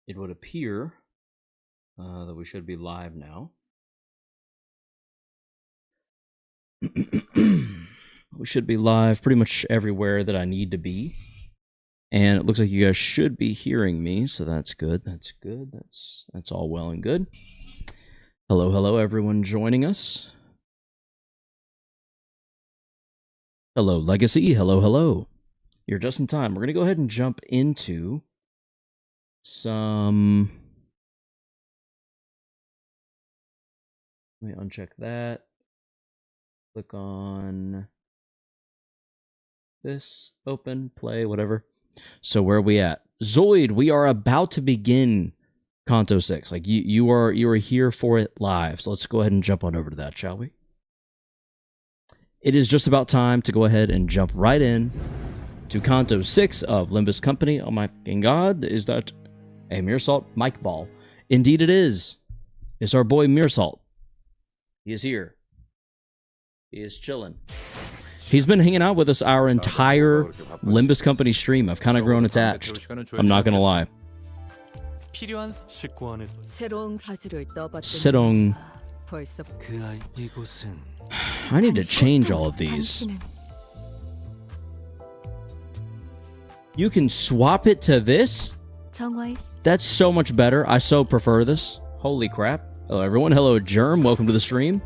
it would appear that we should be live now. We should be live pretty much everywhere that I need to be. And it looks like you guys should be hearing me, so that's good. That's good. That's all well and good. Hello, hello, everyone joining us. Hello, Legacy. Hello, hello. You're just in time. We're going to go ahead and jump into some... Let me uncheck that. Click on this, open, play, whatever. So where are we at? Zoid, we are about to begin CANTO 6. Like you are here for it live. So let's go ahead and jump on over to that, shall we? It is just about time to go ahead and jump right in to CANTO 6 of Limbus Company. Oh my fucking god, is that a Meersalt mic ball? Indeed it is. It's our boy Meersalt. He is here. He is chilling. He's been hanging out with us our entire Limbus Company stream. I've kind of grown attached. I'm not going to lie. Serong. I need to change all of these. You can swap it to this? That's so much better. I so prefer this. Holy crap. Hello, everyone. Hello, Germ. Welcome to the stream.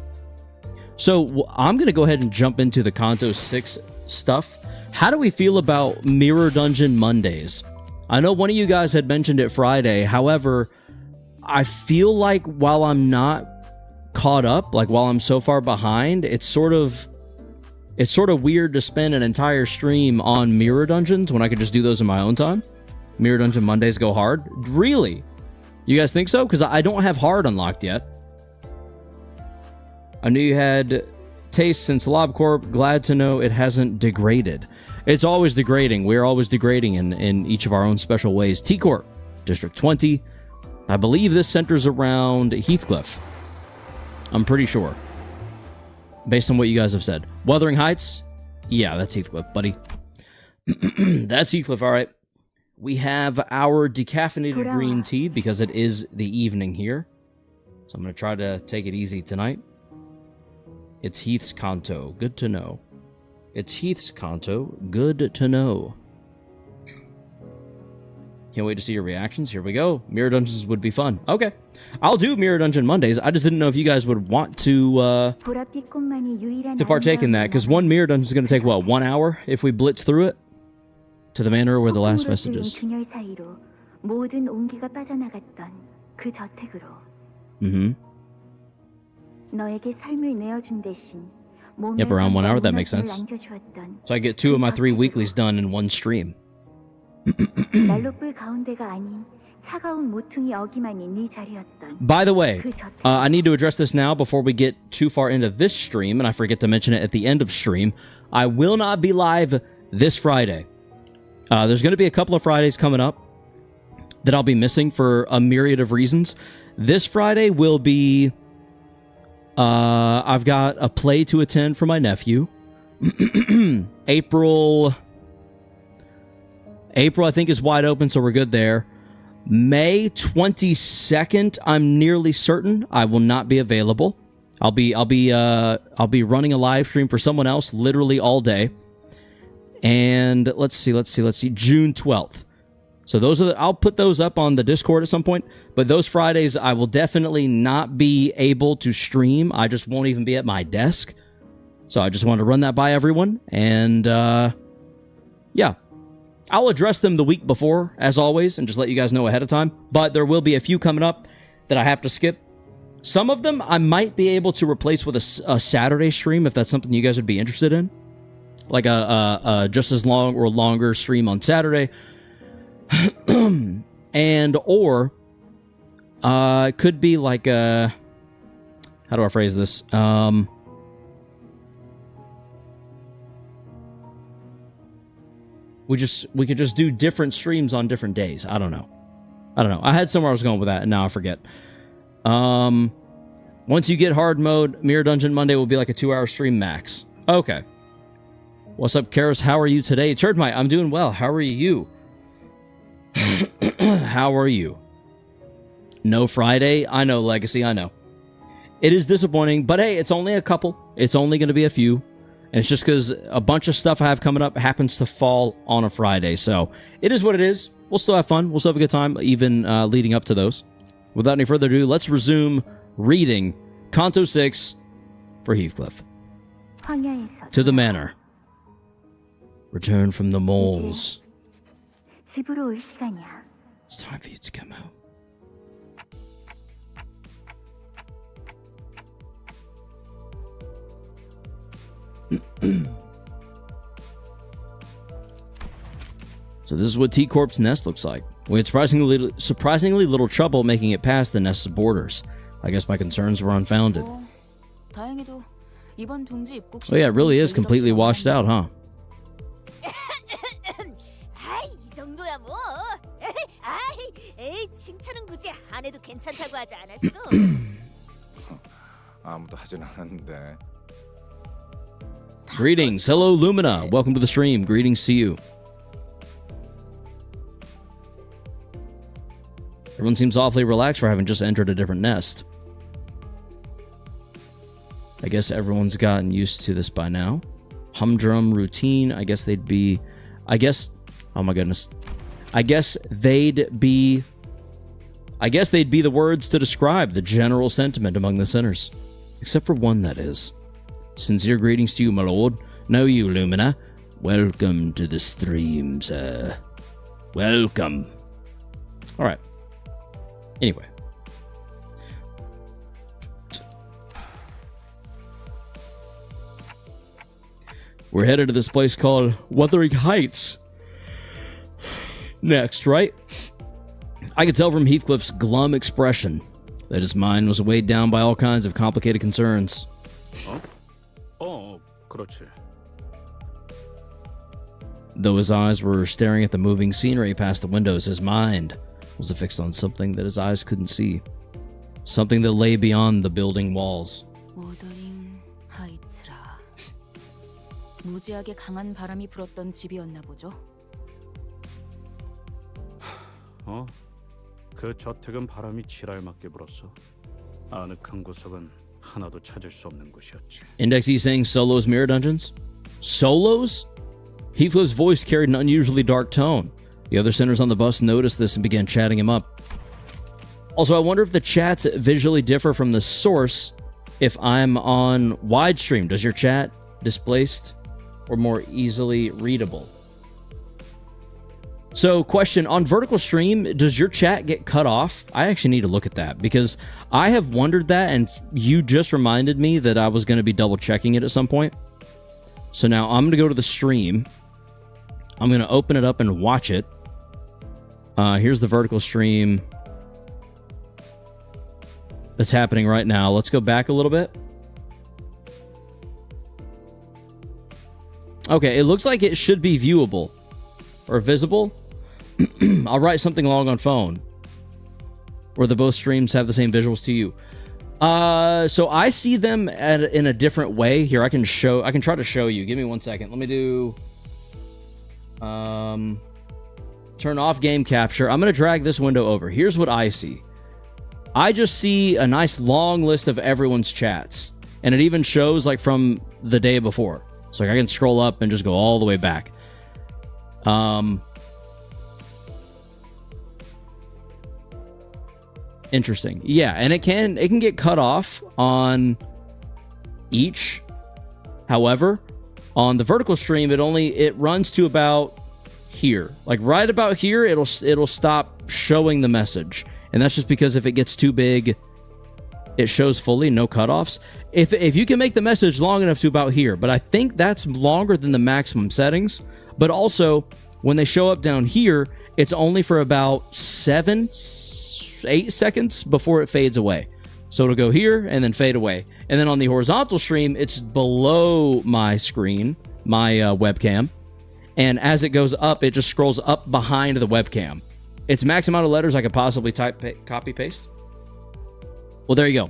So, I'm going to go ahead and jump into the CANTO 6 stuff. How do we feel about Mirror Dungeon Mondays? I know one of you guys had mentioned it Friday. However, I feel like while I'm not caught up, like while I'm so far behind, it's sort of weird to spend an entire stream on Mirror Dungeons when I could just do those in my own time. Mirror Dungeon Mondays go hard. Really? You guys think so? Because I don't have hard unlocked yet. I knew you had taste since LobCorp. Glad to know it hasn't degraded. It's always degrading. We're always degrading in each of our own special ways. T-Corp, District 20. I believe this centers around Heathcliff. I'm pretty sure. Based on what you guys have said. Wuthering Heights? Yeah, that's Heathcliff, buddy. That's Heathcliff, all right. We have our decaffeinated green tea because it is the evening here. So I'm going to try to take it easy tonight. It's Heath's CANTO. Good to know. It's Heath's CANTO. Good to know. Can't wait to see your reactions. Here we go. Mirror Dungeons would be fun. Okay. I'll do Mirror Dungeon Mondays. I just didn't know if you guys would want to partake in that. Because one Mirror Dungeon is going to take, what, 1 hour if we blitz through it? To the manor where the last vestige is. Mm-hmm. Yep, around 1 hour, that makes sense. So I get 2 of my 3 weeklies done in one stream. By the way, I need to address this now before we get too far into this stream, and I forget to mention it at the end of stream. I will not be live this Friday. There's going to be a couple of Fridays coming up that I'll be missing for a myriad of reasons. This Friday will be... I've got a play to attend for my nephew. April, I think, is wide open, so we're good there. May 22nd, I'm nearly certain I will not be available. I'll be running a live stream for someone else literally all day. And let's see, June 12th. So those are I'll put those up on the Discord at some point, but those Fridays I will definitely not be able to stream. I just won't even be at my desk. So I just wanted to run that by everyone, and yeah. I'll address them the week before, as always, and just let you guys know ahead of time, but there will be a few coming up that I have to skip. Some of them I might be able to replace with a Saturday stream if that's something you guys would be interested in. Like a just as long or longer stream on Saturday. And or it could be like a, how do I phrase this? We could just do different streams on different days. I don't know. I had somewhere I was going with that, and now I forget. Once you get hard mode, Mirror Dungeon Monday will be like a 2-hour stream max. Okay. What's up, Karis? How are you today? Turdmite, I'm doing well. How are you? How are you? No Friday. I know, Legacy. I know. It is disappointing, but hey, it's only a couple. It's only going to be a few. And it's just because a bunch of stuff I have coming up happens to fall on a Friday. So it is what it is. We'll still have fun. We'll still have a good time, even leading up to those. Without any further ado, let's resume reading Canto 6 for Heathcliff. To the manor. Return from the moles. It's time for you to come home. So this is what T-Corp's nest looks like. We had surprisingly little trouble making it past the nest's borders. I guess my concerns were unfounded. Oh yeah, it really is completely washed out, huh? Greetings. Hello, Lumina. Welcome to the stream. Greetings to you. Everyone seems awfully relaxed for having just entered a different nest. I guess everyone's gotten used to this by now. Humdrum routine. I guess they'd be... Oh my goodness. I guess they'd be the words to describe the general sentiment among the sinners. Except for one, that is. Sincere greetings to you, my lord. Know you, Lumina. Welcome to the stream, sir. Welcome. Alright. Anyway. We're headed to this place called Wuthering Heights. Next, right? I could tell from Heathcliff's glum expression that his mind was weighed down by all kinds of complicated concerns. 그렇지. Though his eyes were staring at the moving scenery past the windows, his mind was affixed on something that his eyes couldn't see. Something that lay beyond the building walls. Wuthering Heights라. 무지하게 강한 바람이 불었던 집이었나 보죠. 그 저택은 바람이 지랄맞게 불었어. 아늑한 구석은 하나도 찾을 수 없는 곳이었지. Index E saying Solos mirror dungeons? Solos? Heathcliff's voice carried an unusually dark tone. The other sinners on the bus noticed this and began chatting him up. Also, I wonder if the chats visually differ from the source if I'm on wide stream. Does your chat displaced or more easily readable? So, question, on vertical stream, does your chat get cut off? I actually need to look at that because I have wondered that, and you just reminded me that I was going to be double checking it at some point. So now I'm going to go to the stream. I'm going to open it up and watch it. Here's the vertical stream that's happening right now. Let's go back a little bit. Okay, it looks like it should be viewable or visible. I'll write something along on phone where the both streams have the same visuals to you. So I see them in a different way. Here, I can try to show you. Give me 1 second. Let me do turn off game capture. I'm going to drag this window over. Here's what I see. I just see a nice long list of everyone's chats, and it even shows like from the day before. So like, I can scroll up and just go all the way back. Interesting. Yeah, and it can get cut off on each. However, on the vertical stream, it runs to about here. Like right about here, it'll stop showing the message. And that's just because if it gets too big, it shows fully, no cutoffs. If you can make the message long enough to about here, but I think that's longer than the maximum settings. But also, when they show up down here, it's only for about 8 seconds before it fades away. So it'll go here and then fade away. And then on the horizontal stream, it's below my screen, my webcam. And as it goes up, it just scrolls up behind the webcam. It's max amount of letters I could possibly type, copy, paste. Well, there you go.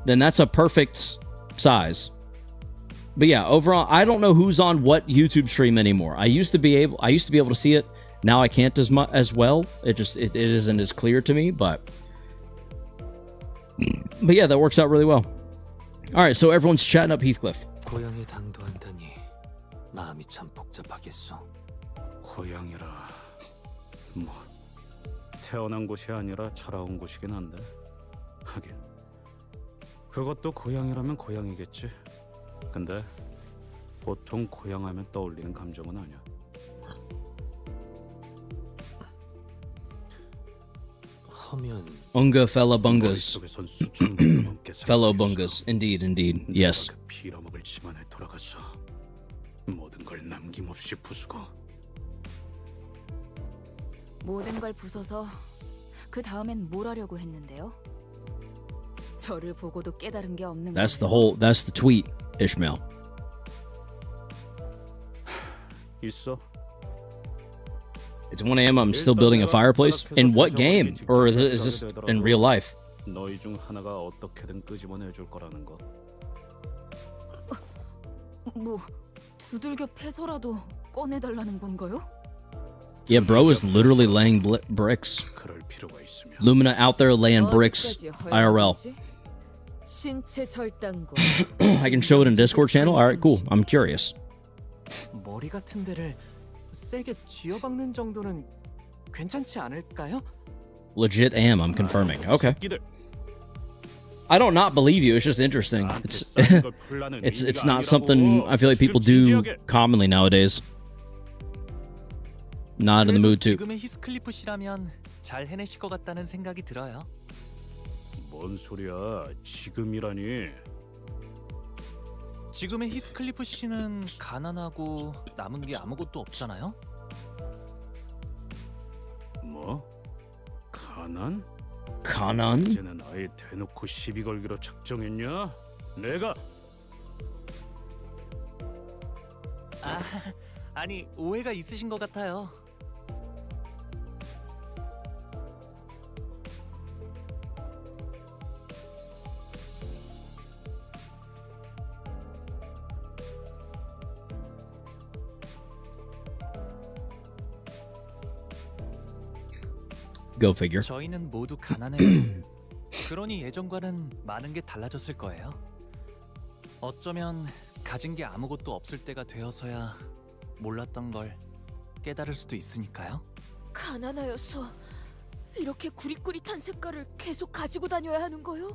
Then that's a perfect size. But yeah, overall, I don't know who's on what YouTube stream anymore. I used to be able to see it. Now I can't as well. It isn't as clear to me, but yeah, that works out really well. All right, so everyone's chatting up Heathcliff. 고향에 당도한다니 마음이 참 복잡하겠소. 고향이라 뭐 태어난 곳이 아니라 자라온 곳이긴 한데 하긴 그것도 고향이라면 고향이겠지. 근데 보통 고향하면 떠올리는 감정은 아니야. 하면 Unga fella bungas. 머릿속에선 수천 번 넘게 Fellow 상상했어. bungas. Indeed, indeed. Yes. 내가 그 빌어먹을 집안에 돌아가서 모든 걸 남김없이 부수고 모든 걸 부숴서 그 다음엔 뭘 하려고 했는데요? 저를 보고도 깨달은 게 없는 That's the 거예요? that's the tweet, Ishmael. 있어. It's 1 a.m. I'm still building a fireplace. In what game? Or is this in real life? 너희 중 하나가 어떻게든 끄집어내줄 거라는 거. 뭐 두들겨 패서라도 꺼내달라는 건가요? Yeah, bro is literally laying bricks. 그럴 필요가 있으면 Lumina out there laying bricks IRL. 신체 절단과 I can show it in Discord channel. All right, cool. I'm curious. 머리 같은 데를 세게 쥐어박는 정도는 괜찮지 않을까요? Legit am. I'm confirming. Okay. 새끼들, I don't not believe you. It's just interesting. 나한테 It's 쌓인 걸 풀라는 it's 의미가 not something 아니라고. I feel like people 지금 do 진지하게. commonly nowadays. Not in the mood to. 지금의 히스클리프 씨라면 잘 해내실 것 같다는 생각이 들어요. 뭔 소리야? 지금이라니. 지금의 히스클리프 씨는 가난하고 남은 게 아무것도 없잖아요. 뭐? 가난? Kanan? 이제는 아예 대놓고 시비 걸기로 작정했냐? 내가 아니 오해가 있으신 것 같아요. Go figure. 저희는 모두 가난해요. 그러니 예전과는 많은 게 달라졌을 거예요. 어쩌면 가진 게 아무것도 없을 때가 되어서야 몰랐던 걸 깨달을 수도 있으니까요. 가난하여서 이렇게 구릿구릿한 색깔을 계속 가지고 다녀야 하는 거요?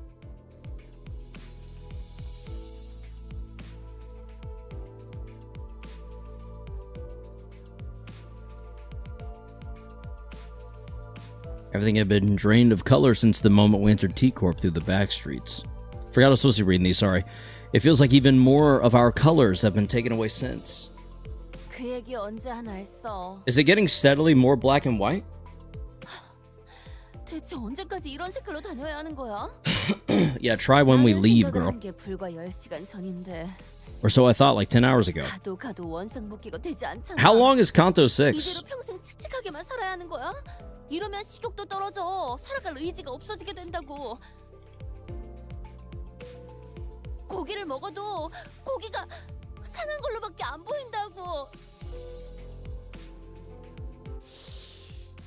Everything had been drained of color since the moment we entered T-Corp through the back streets. Forgot I was supposed to be reading these, sorry. It feels like even more of our colors have been taken away since. 그 얘기 언제 하나 했어? Is it getting steadily more black and white? 대체 언제까지 이런 색깔로 다녀야 하는 거야? Yeah, try when we leave, girl. 게 불과 10시간 전인데 Or so I thought like 10 hours ago. 가도 원상복귀가 되지 않잖아. How long is Kanto 6? 이대로 평생 칙칙하게만 살아야 하는 거야? 이러면 식욕도 떨어져. 살아갈 의지가 없어지게 된다고. 고기를 먹어도 고기가 상한 걸로밖에 안 보인다고.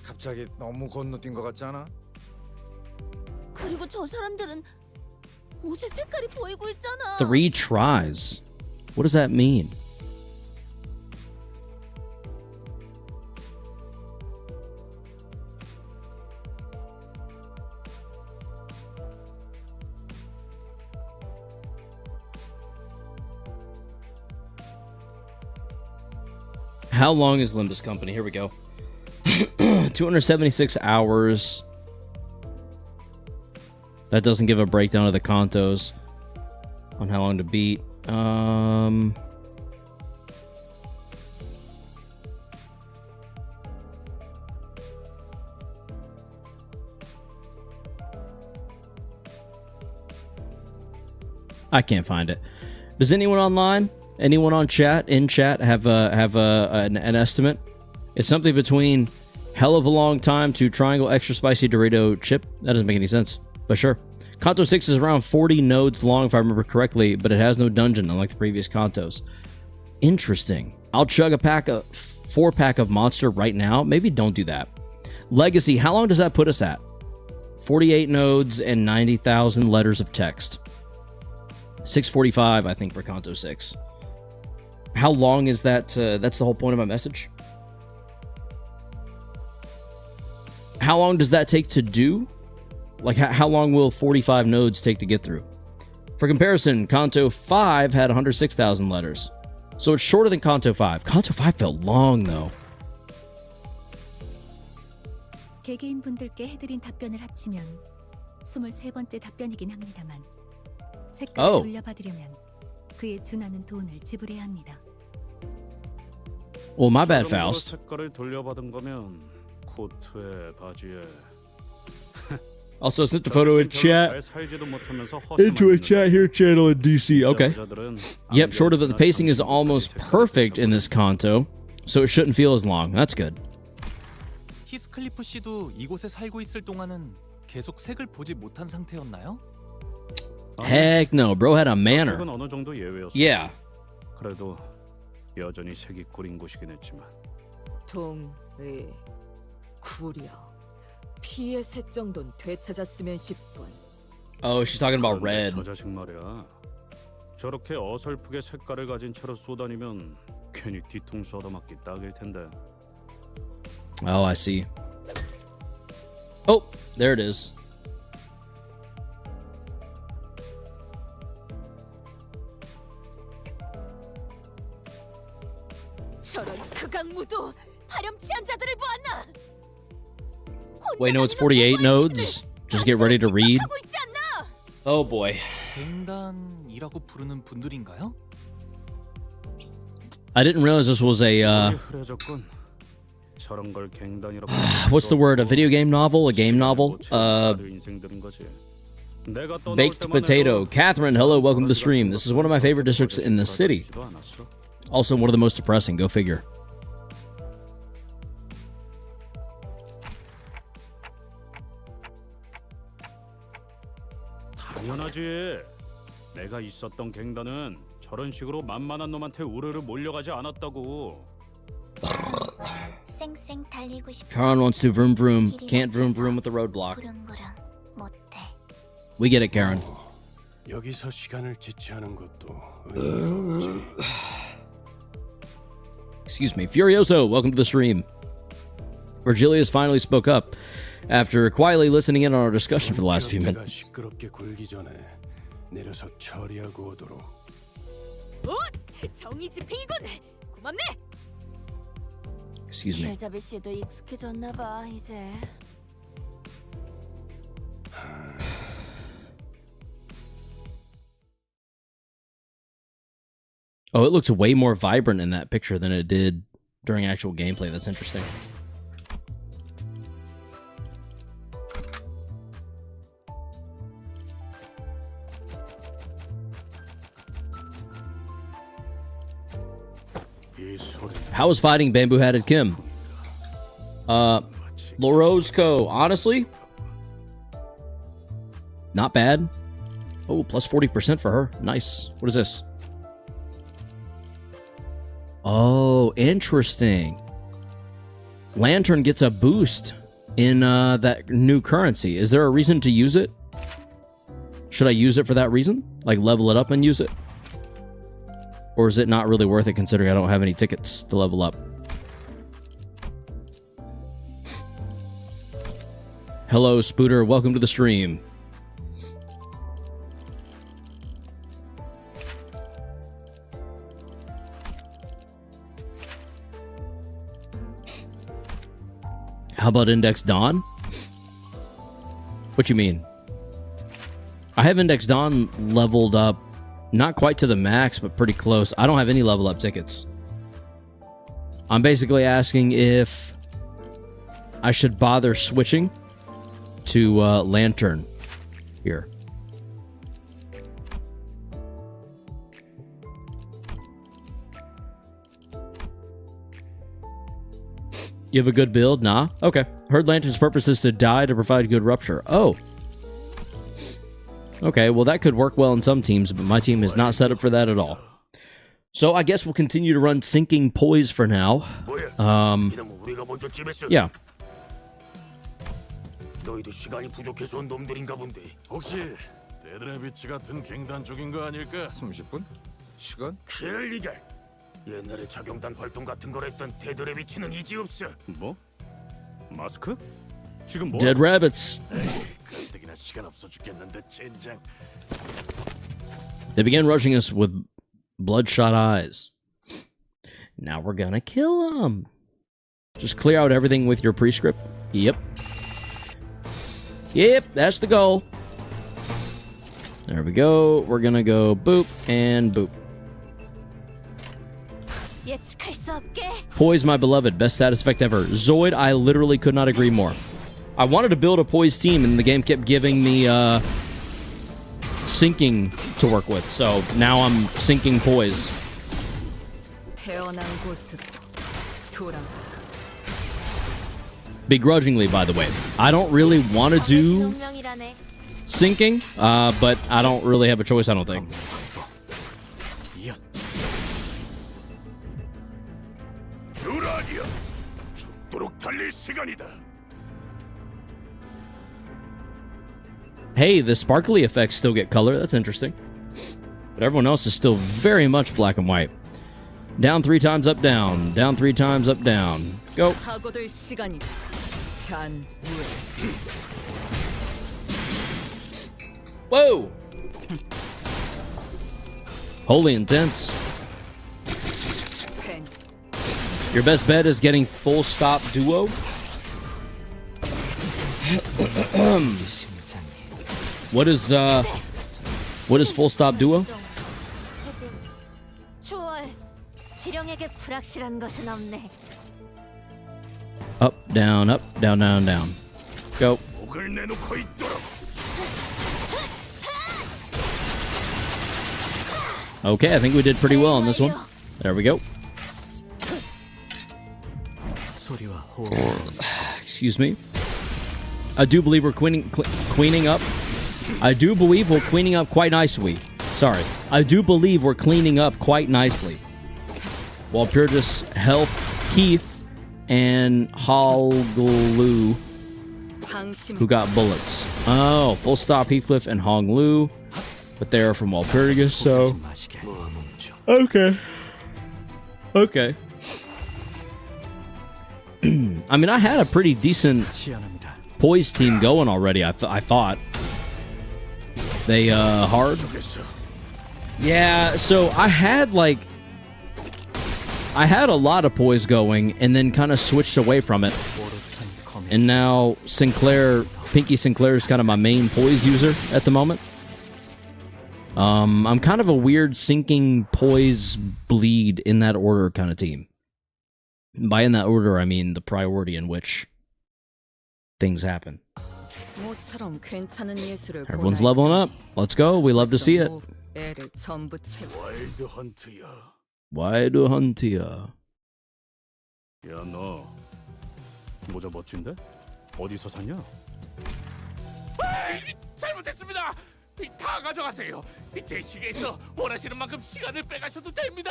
갑자기 너무 건너뛴 것 같지 않아? 그리고 저 사람들은 옷의 색깔이 보이고 있잖아. 3 tries. What does that mean? How long is Limbus Company? Here we go. 276 hours. That doesn't give a breakdown of the Kantos on how long to beat. I can't find it. Does anyone online, anyone on chat, in chat, have an estimate? It's something between hell of a long time to triangle extra spicy Dorito chip. That doesn't make any sense, but sure. Kanto 6 is around 40 nodes long, if I remember correctly, but it has no dungeon, unlike the previous Kantos. Interesting. I'll chug a 4-pack of Monster right now. Maybe don't do that. Legacy, how long does that put us at? 48 nodes and 90,000 letters of text. 645, I think, for Kanto 6. How long is that? That's the whole point of my message. How long does that take to do? Like, how long will 45 nodes take to get through? For comparison, Kanto 5 had 106,000 letters. So it's shorter than Kanto 5. Kanto 5 felt long, though. 개개인 분들께 해드린 답변을 합치면 23번째 답변이긴 합니다만 색깔을 돌려받으려면 그에 준하는 돈을 지불해야 합니다. Well, my bad, Faust. 색깔을 돌려받은 거면 코트에 바지에 Also, sent the photo in chat. Into a chat here channel in DC. Okay. Yep, short of it, the pacing is almost perfect in this Kanto, so it shouldn't feel as long. That's good. 히스클리프 씨도 이곳에 살고 있을 동안은 계속 색을 보지 못한 상태였나요? Heck no, bro had a manner. 어느 정도 예외였어. Yeah. 그래도 여전히 색이 구린 곳이긴 했지만. 동의 구려. 피의 색 정도는 되찾았으면 싶군. Oh, she's talking about red. 저 자식 말이야. 저렇게 어설프게 색깔을 가진 채로 쏘다니면 괜히 뒤통수 얻어맞기 딱일 텐데. Oh, I see. Oh, there it is. 저런 극악무도 파렴치한 자들을 보았나? Wait, no, it's 48 nodes. Just get ready to read. Oh boy. 갱단이라고 부르는 분들인가요? I didn't realize this was a what's the word? A video game novel? A game novel? Baked potato. Catherine, hello, welcome to the stream. This is one of my favorite districts in the city. Also one of the most depressing, go figure. 당연하지. 내가 있었던 갱단은 저런 식으로 만만한 놈한테 우르르 몰려가지 않았다고. 쌩쌩 달리고 싶어. Karen wants to vroom vroom. Can't vroom vroom with the roadblock. 부릉부릉 못해. We get it, Karen. 여기서 시간을 지체하는 것도 의미가 없지. Excuse me. Furioso, welcome to the stream. Virgilius finally spoke up after quietly listening in on our discussion for the last few minutes. 시끄럽게 굴기 전에 내려서 처리하고 오도록. 정의 집행이군. 고맙네. Excuse me. 헬자베 씨도 익숙해졌나 봐 이제. Oh, it looks way more vibrant in that picture than it did during actual gameplay. That's interesting. How was fighting Bamboo-Hatted Kim? Lorozco, honestly, not bad. Oh, plus 40% for her. Nice. What is this? Oh, interesting. Lantern gets a boost in that new currency. Is there a reason to use it? Should I use it for that reason? Like level it up and use it? Or is it not really worth it considering I don't have any tickets to level up? Hello, Spooter. Welcome to the stream. How about Index Dawn? What you mean? I have Index Dawn leveled up, not quite to the max, but pretty close. I don't have any level up tickets. I'm basically asking if I should bother switching to Lantern here. You have a good build? Nah? Okay. Heard Lantern's purpose is to die to provide good rupture. Oh. Okay, well that could work well in some teams, but my team is not set up for that at all. So I guess we'll continue to run sinking poise for now. 이놈은 우리가 먼저 찜했어. Yeah. 너희도 시간이 부족해서 온 놈들인가 본데. 혹시 데드레비치 같은 갱단 쪽인 거 아닐까? 30분? 시간? 그럴 리가. 옛날에 자경단 활동 같은 걸 했던 데드레비치는 이지 없어. 뭐? 마스크? 지금 뭐? Dead rabbits. 가뜩이나 시간 없어 죽겠는데 젠장. They began rushing us with bloodshot eyes. Now we're gonna kill them. Just clear out everything with your prescript. Yep. Yep, that's the goal. There we go. We're gonna go boop and boop. 예측할 수 없게. Poise, my beloved. Best status effect ever. Zoid, I literally could not agree more. I wanted to build a Poise team, and the game kept giving me sinking to work with. So now I'm sinking Poise. 태어난 곳으로 돌아가. Begrudgingly, by the way. I don't really want to do 운명이라네. sinking, but I don't really have a choice, I don't think. 듀라니야. 죽도록 달릴 시간이다. Hey, the sparkly effects still get color. That's interesting. But everyone else is still very much black and white. Down 3 times, up, down. Down 3 times, up, down. Go. 사고들 시간이다. 잔 후에. Whoa! Holy intense. 펜. Your best bet is getting full stop duo. What is full stop duo? 초월. 지령에게 불확실한 것은 없네. Up, down, down, down. Go. 목을 내놓고 있도록. Okay, I think we did pretty well on this one. There we go. 소리와 호흡. Excuse me. I do believe we're cleaning up. I do believe we're cleaning up quite nicely. Sorry. I do believe we're cleaning up quite nicely. Walpurgis, Health, Keith, and Honglu, who got bullets. Oh, full stop Heathcliff and Honglu. But they're from Walpurgis, so... Okay. Okay. I mean, I had a pretty decent Poise team going already, I thought. They, hard? Yeah, so I had, like... I had a lot of Poise going, and then kind of switched away from it. And now Pinky Sinclair is kind of my main Poise user at the moment. I'm kind of a weird sinking Poise bleed in that order kind of team. By in that order, I mean the priority in which things happen. Everyone's leveling up. Let's go. We love to see it. 와일드 헌트야. Why do hunt야? 야, 너 모자 멋진데? 어디서 샀냐? 잘못했습니다. 다 가져가세요. 제 시계에서 원하시는 만큼 시간을 빼가셔도 됩니다.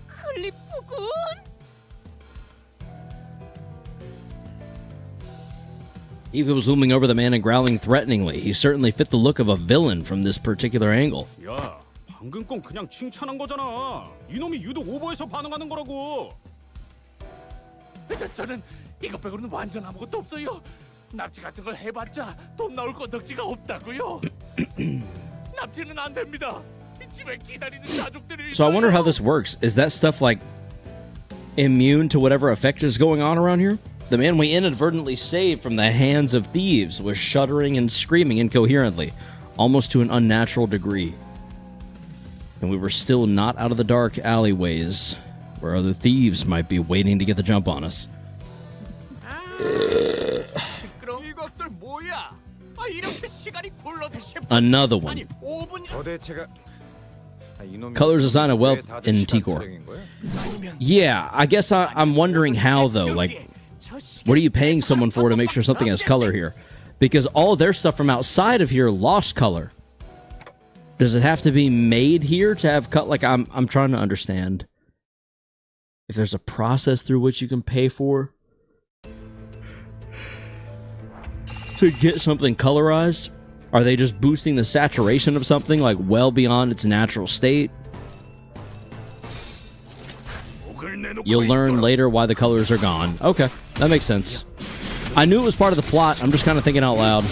클리프군. Ethan was looming over the man and growling threateningly. He certainly fit the look of a villain from this particular angle. 야, 방금 건 그냥 칭찬한 거잖아. 이놈이 유독 오버해서 반응하는 거라고. 저는 이것 빼고는 완전 아무것도 없어요. 납치 같은 걸 해봤자 돈 나올 건덕지가 없다고요. 납치는 안 됩니다. 집에 기다리는 가족들이. So I wonder how this works. Is that stuff like immune to whatever effect is going on around here? The man we inadvertently saved from the hands of thieves was shuddering and screaming incoherently, almost to an unnatural degree. And we were still not out of the dark alleyways where other thieves might be waiting to get the jump on us. Another one. Colors design of wealth in T-Core. Yeah, I guess I'm wondering how, though. Like, what are you paying someone for to make sure something has color here? Because all their stuff from outside of here lost color. Does it have to be made here to have cut? Like, I'm trying to understand if there's a process through which you can pay for to get something colorized. Are they just boosting the saturation of something like well beyond its natural state? You'll learn later why the colors are gone. Okay, that makes sense. I knew it was part of the plot. I'm just kind of thinking out loud.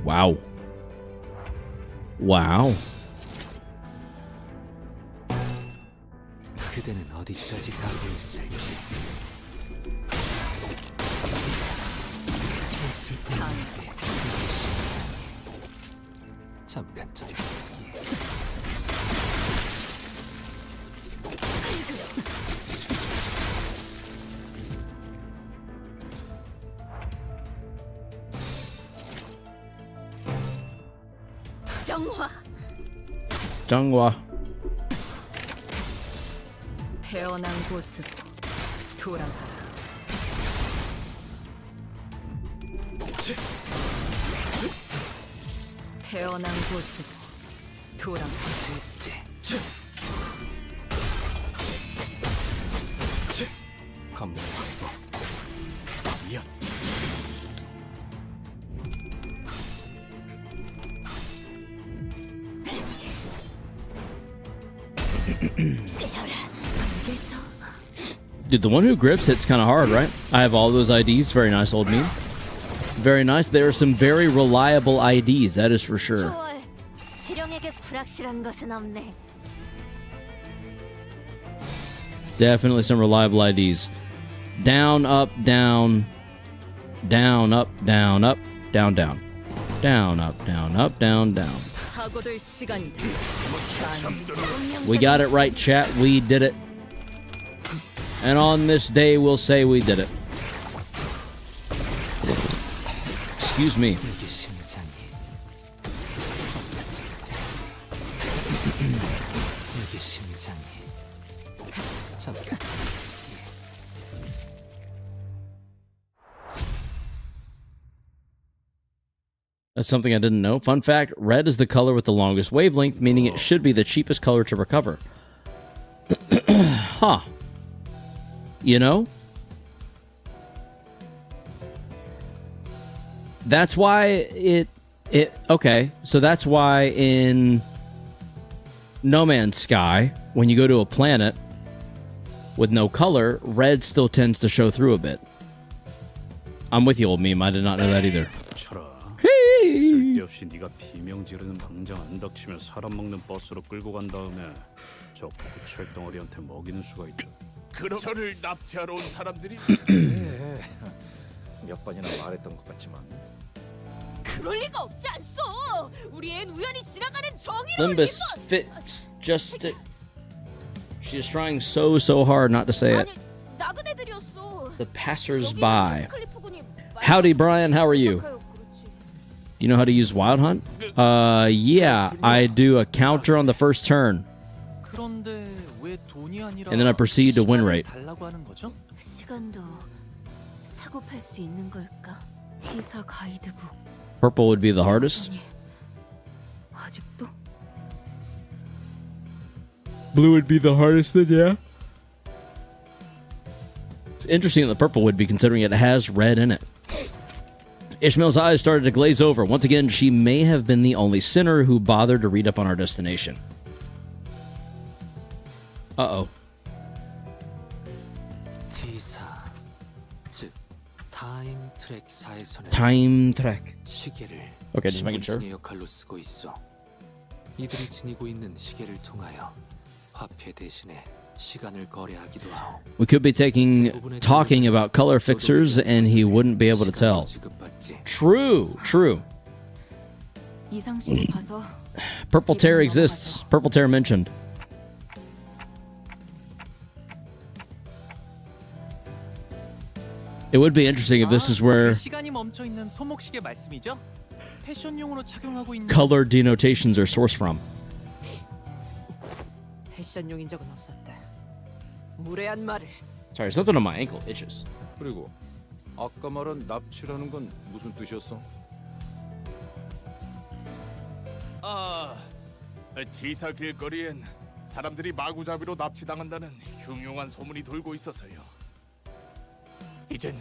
Wow. Wow. 그대는 어디까지 가고 있을지. 잠깐 좀. 정화. 태어난 곳으로 돌아가라. 태어난 곳으로 돌아가라. 검문. 야, Dude, the one who grips hits kind of hard, right? I have all those IDs. Very nice, old meme. Very nice. There are some very reliable IDs, that is for sure. 지령에게 불확실한 것은 없네. Definitely some reliable IDs. Down, up, down. Down, up, down, up, down, down. Down, up, down, up, down, down. 사고될 시간이다. We got it right, chat. We did it. And on this day, we'll say we did it. Excuse me. That's something I didn't know. Fun fact, red is the color with the longest wavelength, meaning it should be the cheapest color to recover. Huh. You know? That's why okay, so that's why in No Man's Sky, when you go to a planet with no color, red still tends to show through a bit. I'm with you, old meme. I did not know that either. 쓸데없이 네가 비명 지르는 방장 안 닥치면 사람 먹는 버스로 끌고 간 다음에 저 고철 덩어리한테 먹이는 수가 있다. 그럼 저를 납치하러 온 사람들이 몇 번이나 말했던 것 같지만 그럴 리가 없지 않소. 우리 앤 우연히 지나가는 정의로운 Limbus fits just it. She is trying so hard not to say it. 아니 나그네들이었어. The passers-by. 스클리프군이 Howdy, Brian. How are you? Do you know how to use Wild Hunt? Yeah. I do a counter on the first turn. 그런데 왜 돈이 아니라 And then I proceed to win rate. 달라고 하는 거죠? 시간도 사고 팔 수 있는 걸까? T사 가이드북. Purple would be the hardest. 아직도? Blue would be the hardest then, yeah. It's interesting that the purple would be, considering it has red in it. Ishmael's eyes started to glaze over. Once again, she may have been the only sinner who bothered to read up on our destination. Uh-oh. T사, 즉 타임 트랙사에서는 Time track. 시계를 Okay, just making sure. 신분증의 역할로 쓰고 있어. 이들이 지니고 있는 시계를 통하여 화폐 대신에 시간을 거래하기도 하오. We could be talking about color fixers, and he wouldn't be able to tell. True. 이상식을 봐서 Purple tear exists. Purple tear mentioned. It would be interesting if this is where 시간이 멈춰 있는 손목시계 말씀이죠? 패션용으로 착용하고 있는 color denotations are sourced from. 패션용인 적은 없었다. 무례한 말을. Sorry, something on my ankle itches. 그리고 아까 말한 납치라는 건 무슨 뜻이었어? T사 길거리엔 사람들이 마구잡이로 납치당한다는 흉흉한 소문이 돌고 있어서요. 이젠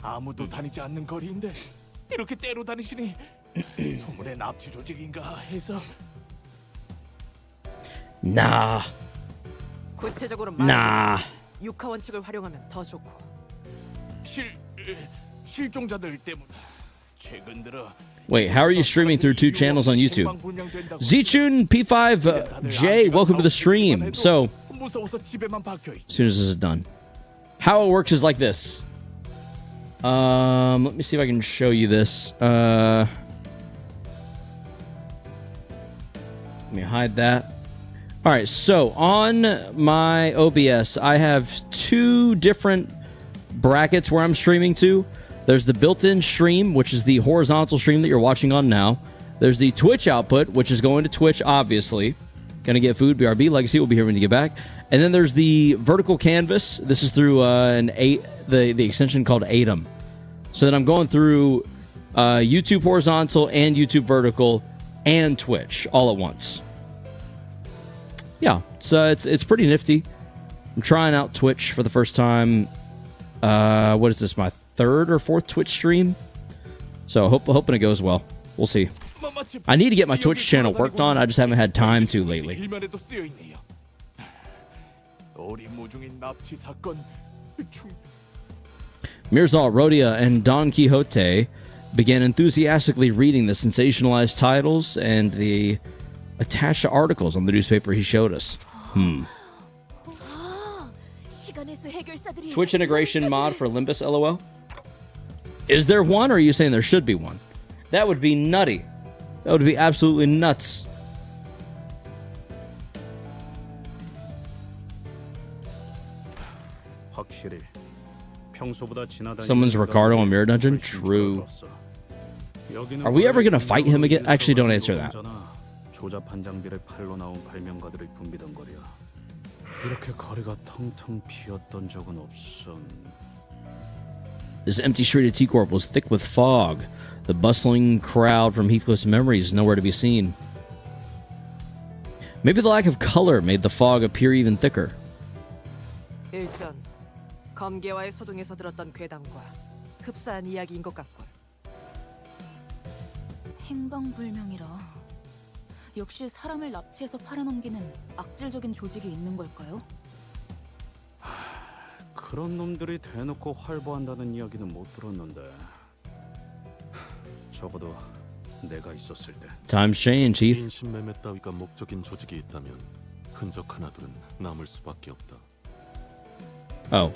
아무도 다니지 않는 거리인데 이렇게 때로 다니시니 소문의 납치 조직인가 해서. Nah. 구체적으로 Nah. 육하 원칙을 활용하면 더 좋고. 실종자들 때문 최근 들어. Wait, how are you streaming through 2 channels on YouTube? Zchun P5J, welcome to the stream. So, as soon as this is done, how it works is like this. Let me see if I can show you this. Let me hide that. All right, so on my OBS, I have 2 different brackets where I'm streaming to. There's the built-in stream, which is the horizontal stream that you're watching on now. There's the Twitch output, which is going to Twitch, obviously. Gonna get food, BRB, Legacy will be here when you get back. And then there's the vertical canvas. This is through the extension called Atom. So then I'm going through YouTube horizontal and YouTube vertical and Twitch all at once. Yeah, so it's pretty nifty. I'm trying out Twitch for the first time. What is this, my 3rd or 4th Twitch stream? So hoping it goes well. We'll see. I need to get my Twitch channel worked on. I just haven't had time to lately. Mirzal, Rhodia, and Don Quixote began enthusiastically reading the sensationalized titles and the attached articles on the newspaper he showed us. Twitch integration mod for Limbus, LOL. Is there one, or are you saying there should be one? That would be nutty. That would be absolutely nuts. Someone's Ricardo on Mirror Dungeon? True. Are we ever going to fight him again? Actually, don't answer that. 조잡한 장비를 팔로 나온 발명가들이 붐비던 거리야. 이렇게 거리가 텅텅 비었던 적은 없었. This empty street of T-Corp was thick with fog. The bustling crowd from Heathcliff's memories is nowhere to be seen. Maybe the lack of color made the fog appear even thicker. 일전 검계와의 소동에서 들었던 괴담과 흡사한 이야기인 것 같군. 행방불명이라. 역시 사람을 납치해서 팔아넘기는 악질적인 조직이 있는 걸까요? 그런 놈들이 대놓고 활보한다는 이야기는 못 들었는데 적어도 내가 있었을 때. Times change, Heath. 인신매매 따위가 목적인 조직이 있다면 흔적 하나둘은 남을 수밖에 없다. Oh.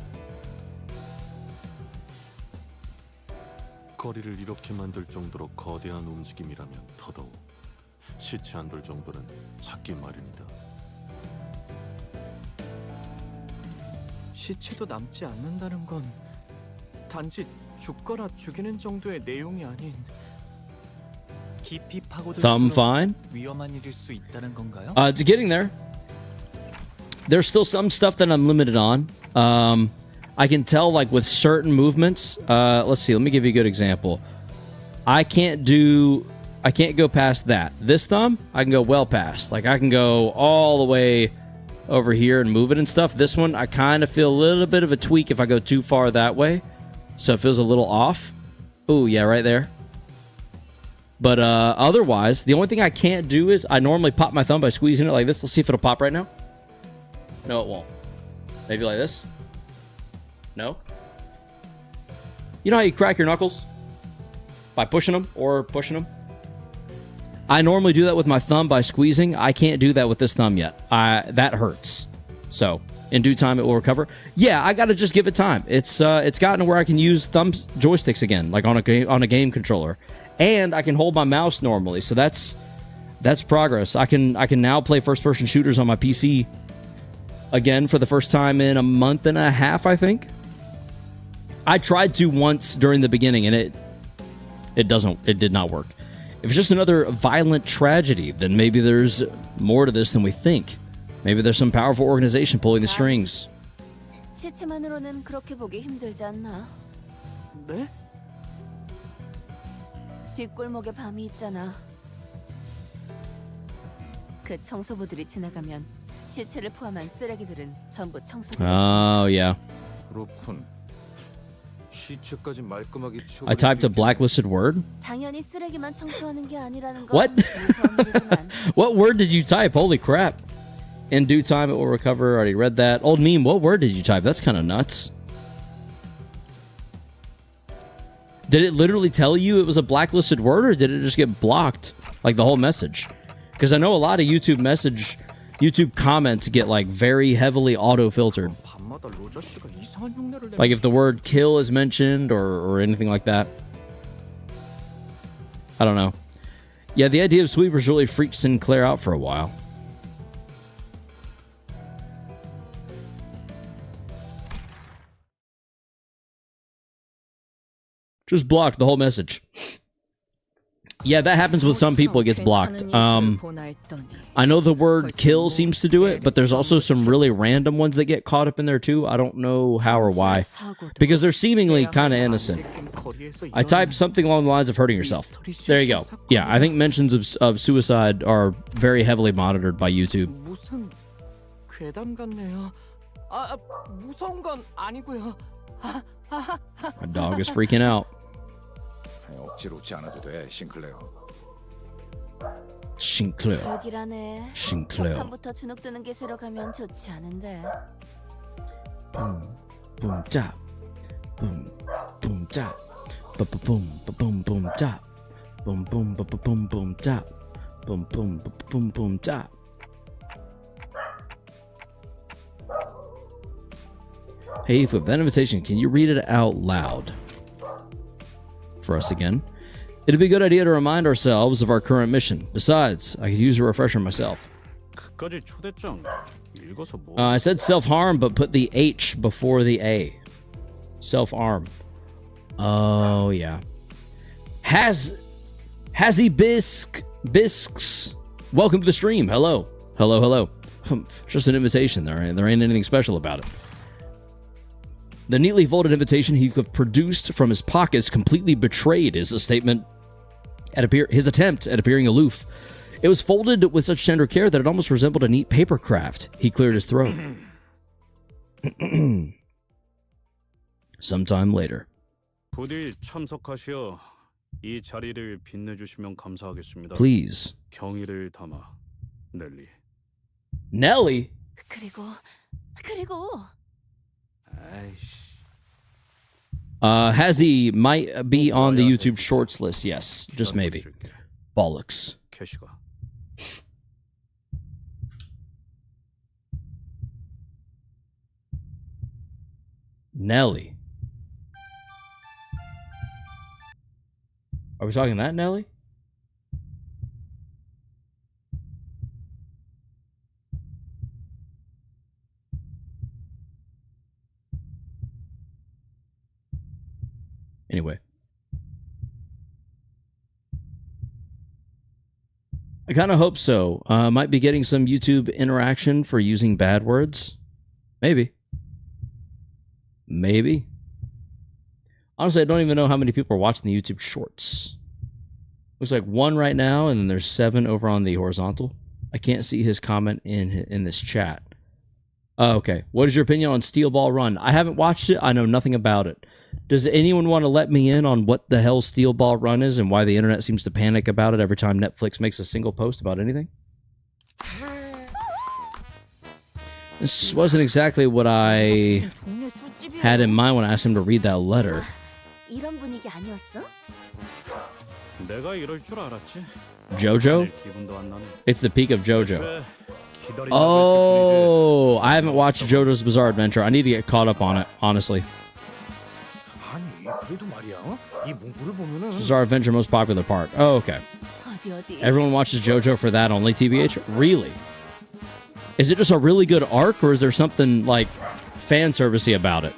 거리를 이렇게 만들 정도로 거대한 움직임이라면 더더욱 시체 안 돌 정도는 찾기 마련이다. 시체도 남지 않는다는 건 단지 죽거나 죽이는 정도의 내용이 아닌 깊이 Thumb 파고들수록 fine? 위험한 일일 수 있다는 건가요? It's getting there. There's still some stuff that I'm limited on. I can tell, like, with certain movements. Let's see. Let me give you a good example. I can't go past that. This thumb, I can go well past. Like, I can go all the way over here and move it and stuff. This one, I kind of feel a little bit of a tweak if I go too far that way. So it feels a little off. Ooh, yeah, right there. But otherwise, the only thing I can't do is I normally pop my thumb by squeezing it like this. Let's see if it'll pop right now. No, it won't. Maybe like this. No? You know how you crack your knuckles? By pushing them or pushing them? I normally do that with my thumb by squeezing. I can't do that with this thumb yet. That hurts. So, in due time, it will recover. Yeah, I gotta just give it time. It's gotten to where I can use thumb joysticks again, like on a game controller. And I can hold my mouse normally, so that's progress. I can now play first-person shooters on my PC again for the first time in a month and a half, I think. I tried to once during the beginning, and it did not work. If it's just another violent tragedy, then maybe there's more to this than we think. Maybe there's some powerful organization pulling the strings. 시체만으로는 그렇게 보기 힘들지 않나? 네? 뒷골목에 밤이 있잖아. 그 청소부들이 지나가면 시체를 포함한 쓰레기들은 전부 청소돼. Oh, yeah. 그렇군. 시체까지 말끔하게 치워. I typed a blacklisted word. 당연히 쓰레기만 청소하는 게 아니라는 건 What? 무서운 일이지만 What word did you type? Holy crap. In due time, it will recover. Already read that. Old meme, what word did you type? That's kind of nuts. Did it literally tell you it was a blacklisted word, or did it just get blocked? Like the whole message? Because I know a lot of YouTube comments get like very heavily auto-filtered. Like if the word kill is mentioned or anything like that. I don't know. Yeah, the idea of sweepers really freaked Sinclair out for a while. Just blocked the whole message. Yeah, that happens with some people. It gets blocked. I know the word kill seems to do it, but there's also some really random ones that get caught up in there too. I don't know how or why. Because they're seemingly kind of innocent. I typed something along the lines of hurting yourself. There you go. Yeah, I think mentions of suicide are very heavily monitored by YouTube. 무슨 괴담 같네요. 무서운 건 아니고요. My dog is freaking out. 억지로 웃지 않아도 돼, 싱클레어. Sinclair. 그러기라네. Sinclair. 첫판부터 주눅 드는 기세로 가면 좋지 않은데. Boom, boom, tap. Boom, boom, tap. Boom, boom, boom, tap. Boom, boom, boom, boom, tap. Boom, boom, boom, boom, tap. Hey, with that invitation, can you read it out loud for us again? It'd be a good idea to remind ourselves of our current mission. Besides, I could use a refresher myself. 그까지 초대장 읽어서 뭐? I said self-harm, but put the H before the A. Self-harm. Oh, yeah. Hazzy Bisks. Welcome to the stream. Hello. Hello. Just an invitation. There ain't anything special about it. The neatly folded invitation Heathcliff produced from his pockets completely betrayed his attempt at appearing aloof. It was folded with such tender care that it almost resembled a neat paper craft. He cleared his throat. Sometime later. 부디 참석하시어 이 자리를 빛내주시면 감사하겠습니다. Please. 경의를 담아, 넬리. Nelly? 그리고 Hazzy might be on the YouTube Shorts list. Yes, just maybe. Bollocks. 캐시가. Nelly. Are we talking that Nelly? Anyway. I kind of hope so. Might be getting some YouTube interaction for using bad words. Maybe. Honestly, I don't even know how many people are watching the YouTube Shorts. Looks like 1 right now, and then there's 7 over on the horizontal. I can't see his comment in this chat. Okay. What is your opinion on Steel Ball Run? I haven't watched it. I know nothing about it. Does anyone want to let me in on what the hell Steel Ball Run is and why the internet seems to panic about it every time Netflix makes a single post about anything? This wasn't exactly what I had in mind when I asked him to read that letter. 이런 분위기 아니었어? 내가 이럴 줄 알았지. JoJo? 기분도 안 나네. It's the peak of JoJo. Oh, I haven't watched JoJo's Bizarre Adventure. I need to get caught up on it, honestly. Bizarre Adventure, most popular part. Oh, okay. Everyone watches JoJo for that only, TBH? Really? Is it just a really good arc, or is there something, like, fan servicey about it?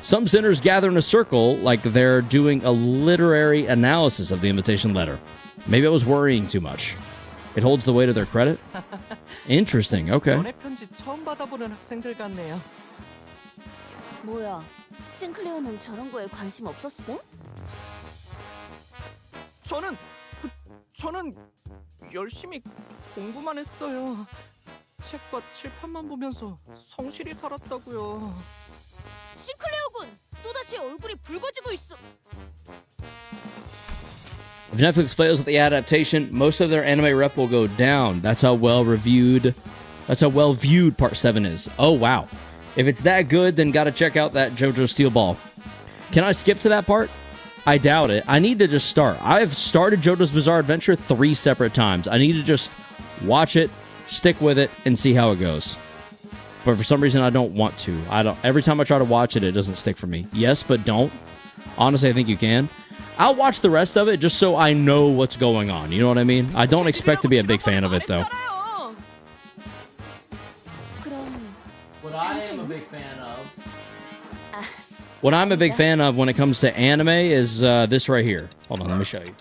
Some sinners gather in a circle like they're doing a literary analysis of the invitation letter. Maybe I was worrying too much. It holds the weight of their credit? Interesting, okay. 뭐야? 싱클레어는 저런 거에 관심 없었어? 저는 열심히 공부만 했어요. 책과 칠판만 보면서 성실히 살았다고요. 싱클레어군! 또다시 얼굴이 붉어지고 있어. If Netflix fails at the adaptation, most of their anime rep will go down. That's how well viewed Part 7 is. Oh, wow. If it's that good, then gotta check out that JoJo Steel Ball. Can I skip to that part? I doubt it. I need to just start. I've started JoJo's Bizarre Adventure 3 separate times. I need to just watch it, stick with it, and see how it goes. But for some reason, I don't want to. Every time I try to watch it, it doesn't stick for me. Yes, but don't. Honestly, I think you can. I'll watch the rest of it just so I know what's going on. You know what I mean? I don't expect to be a big fan of it, though. What I am a big fan of... What I'm a big fan of when it comes to anime is this right here. Hold on, let me show you.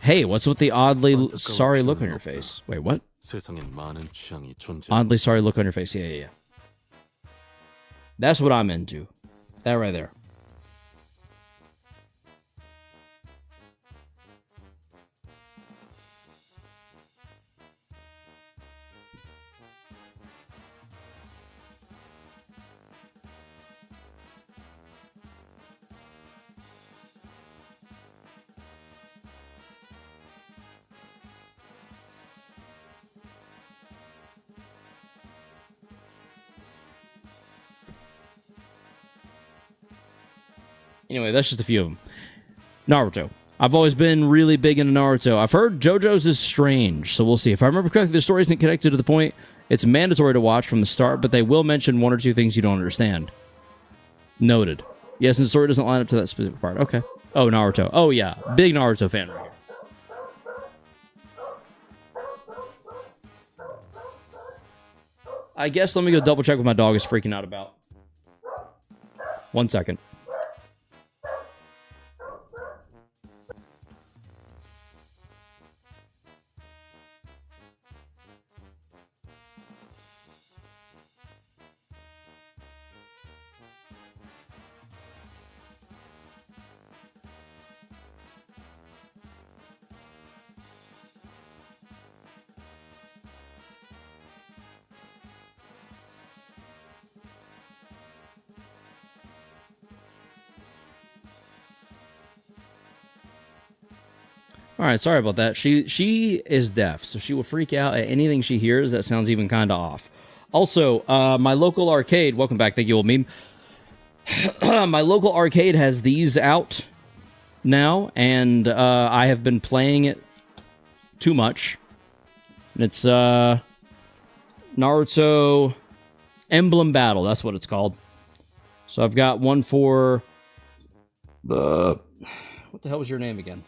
Hey, what's with the oddly sorry look on your face? Wait, what? Oddly sorry look on your face. Yeah. That's what I'm into. That right there. Anyway, that's just a few of them. Naruto. I've always been really big into Naruto. I've heard JoJo's is strange, so we'll see. If I remember correctly, the story isn't connected to the point. It's mandatory to watch from the start, but they will mention one or two things you don't understand. Noted. Yes, and the story doesn't line up to that specific part. Okay. Oh, Naruto. Oh, yeah. Big Naruto fan right here. I guess let me go double check what my dog is freaking out about. 1 second. All right, sorry about that. She is deaf, so she will freak out at anything she hears that sounds even kind of off. Also, my local arcade, welcome back, thank you, old meme. My local arcade has these out now, and I have been playing it too much. And it's Naruto Emblem Battle, that's what it's called. So I've got one for the... What the hell was your name again?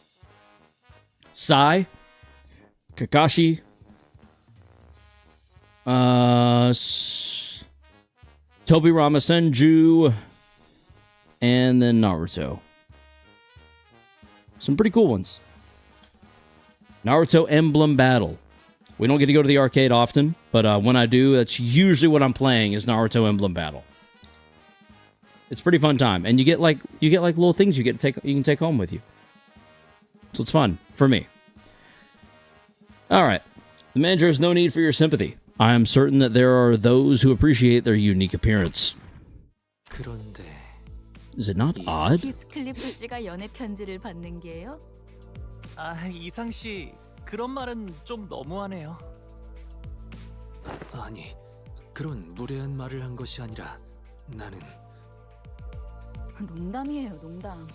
Sai, Kakashi, Tobirama Senju, and then Naruto. Some pretty cool ones. Naruto Emblem Battle. We don't get to go to the arcade often, but when I do, that's usually what I'm playing is Naruto Emblem Battle. It's a pretty fun time, and you get like little things you can take home with you. So it's fun for me. All right. The manager has no need for your sympathy. I am certain that there are those who appreciate their unique appearance. Is it not odd? 히스클리프 씨가 연애 편지를 받는 게요? 이상 씨, 그런 말은 좀 너무하네요. 아니, 그런 무례한 말을 한 것이 아니라 나는 농담이에요, 농담.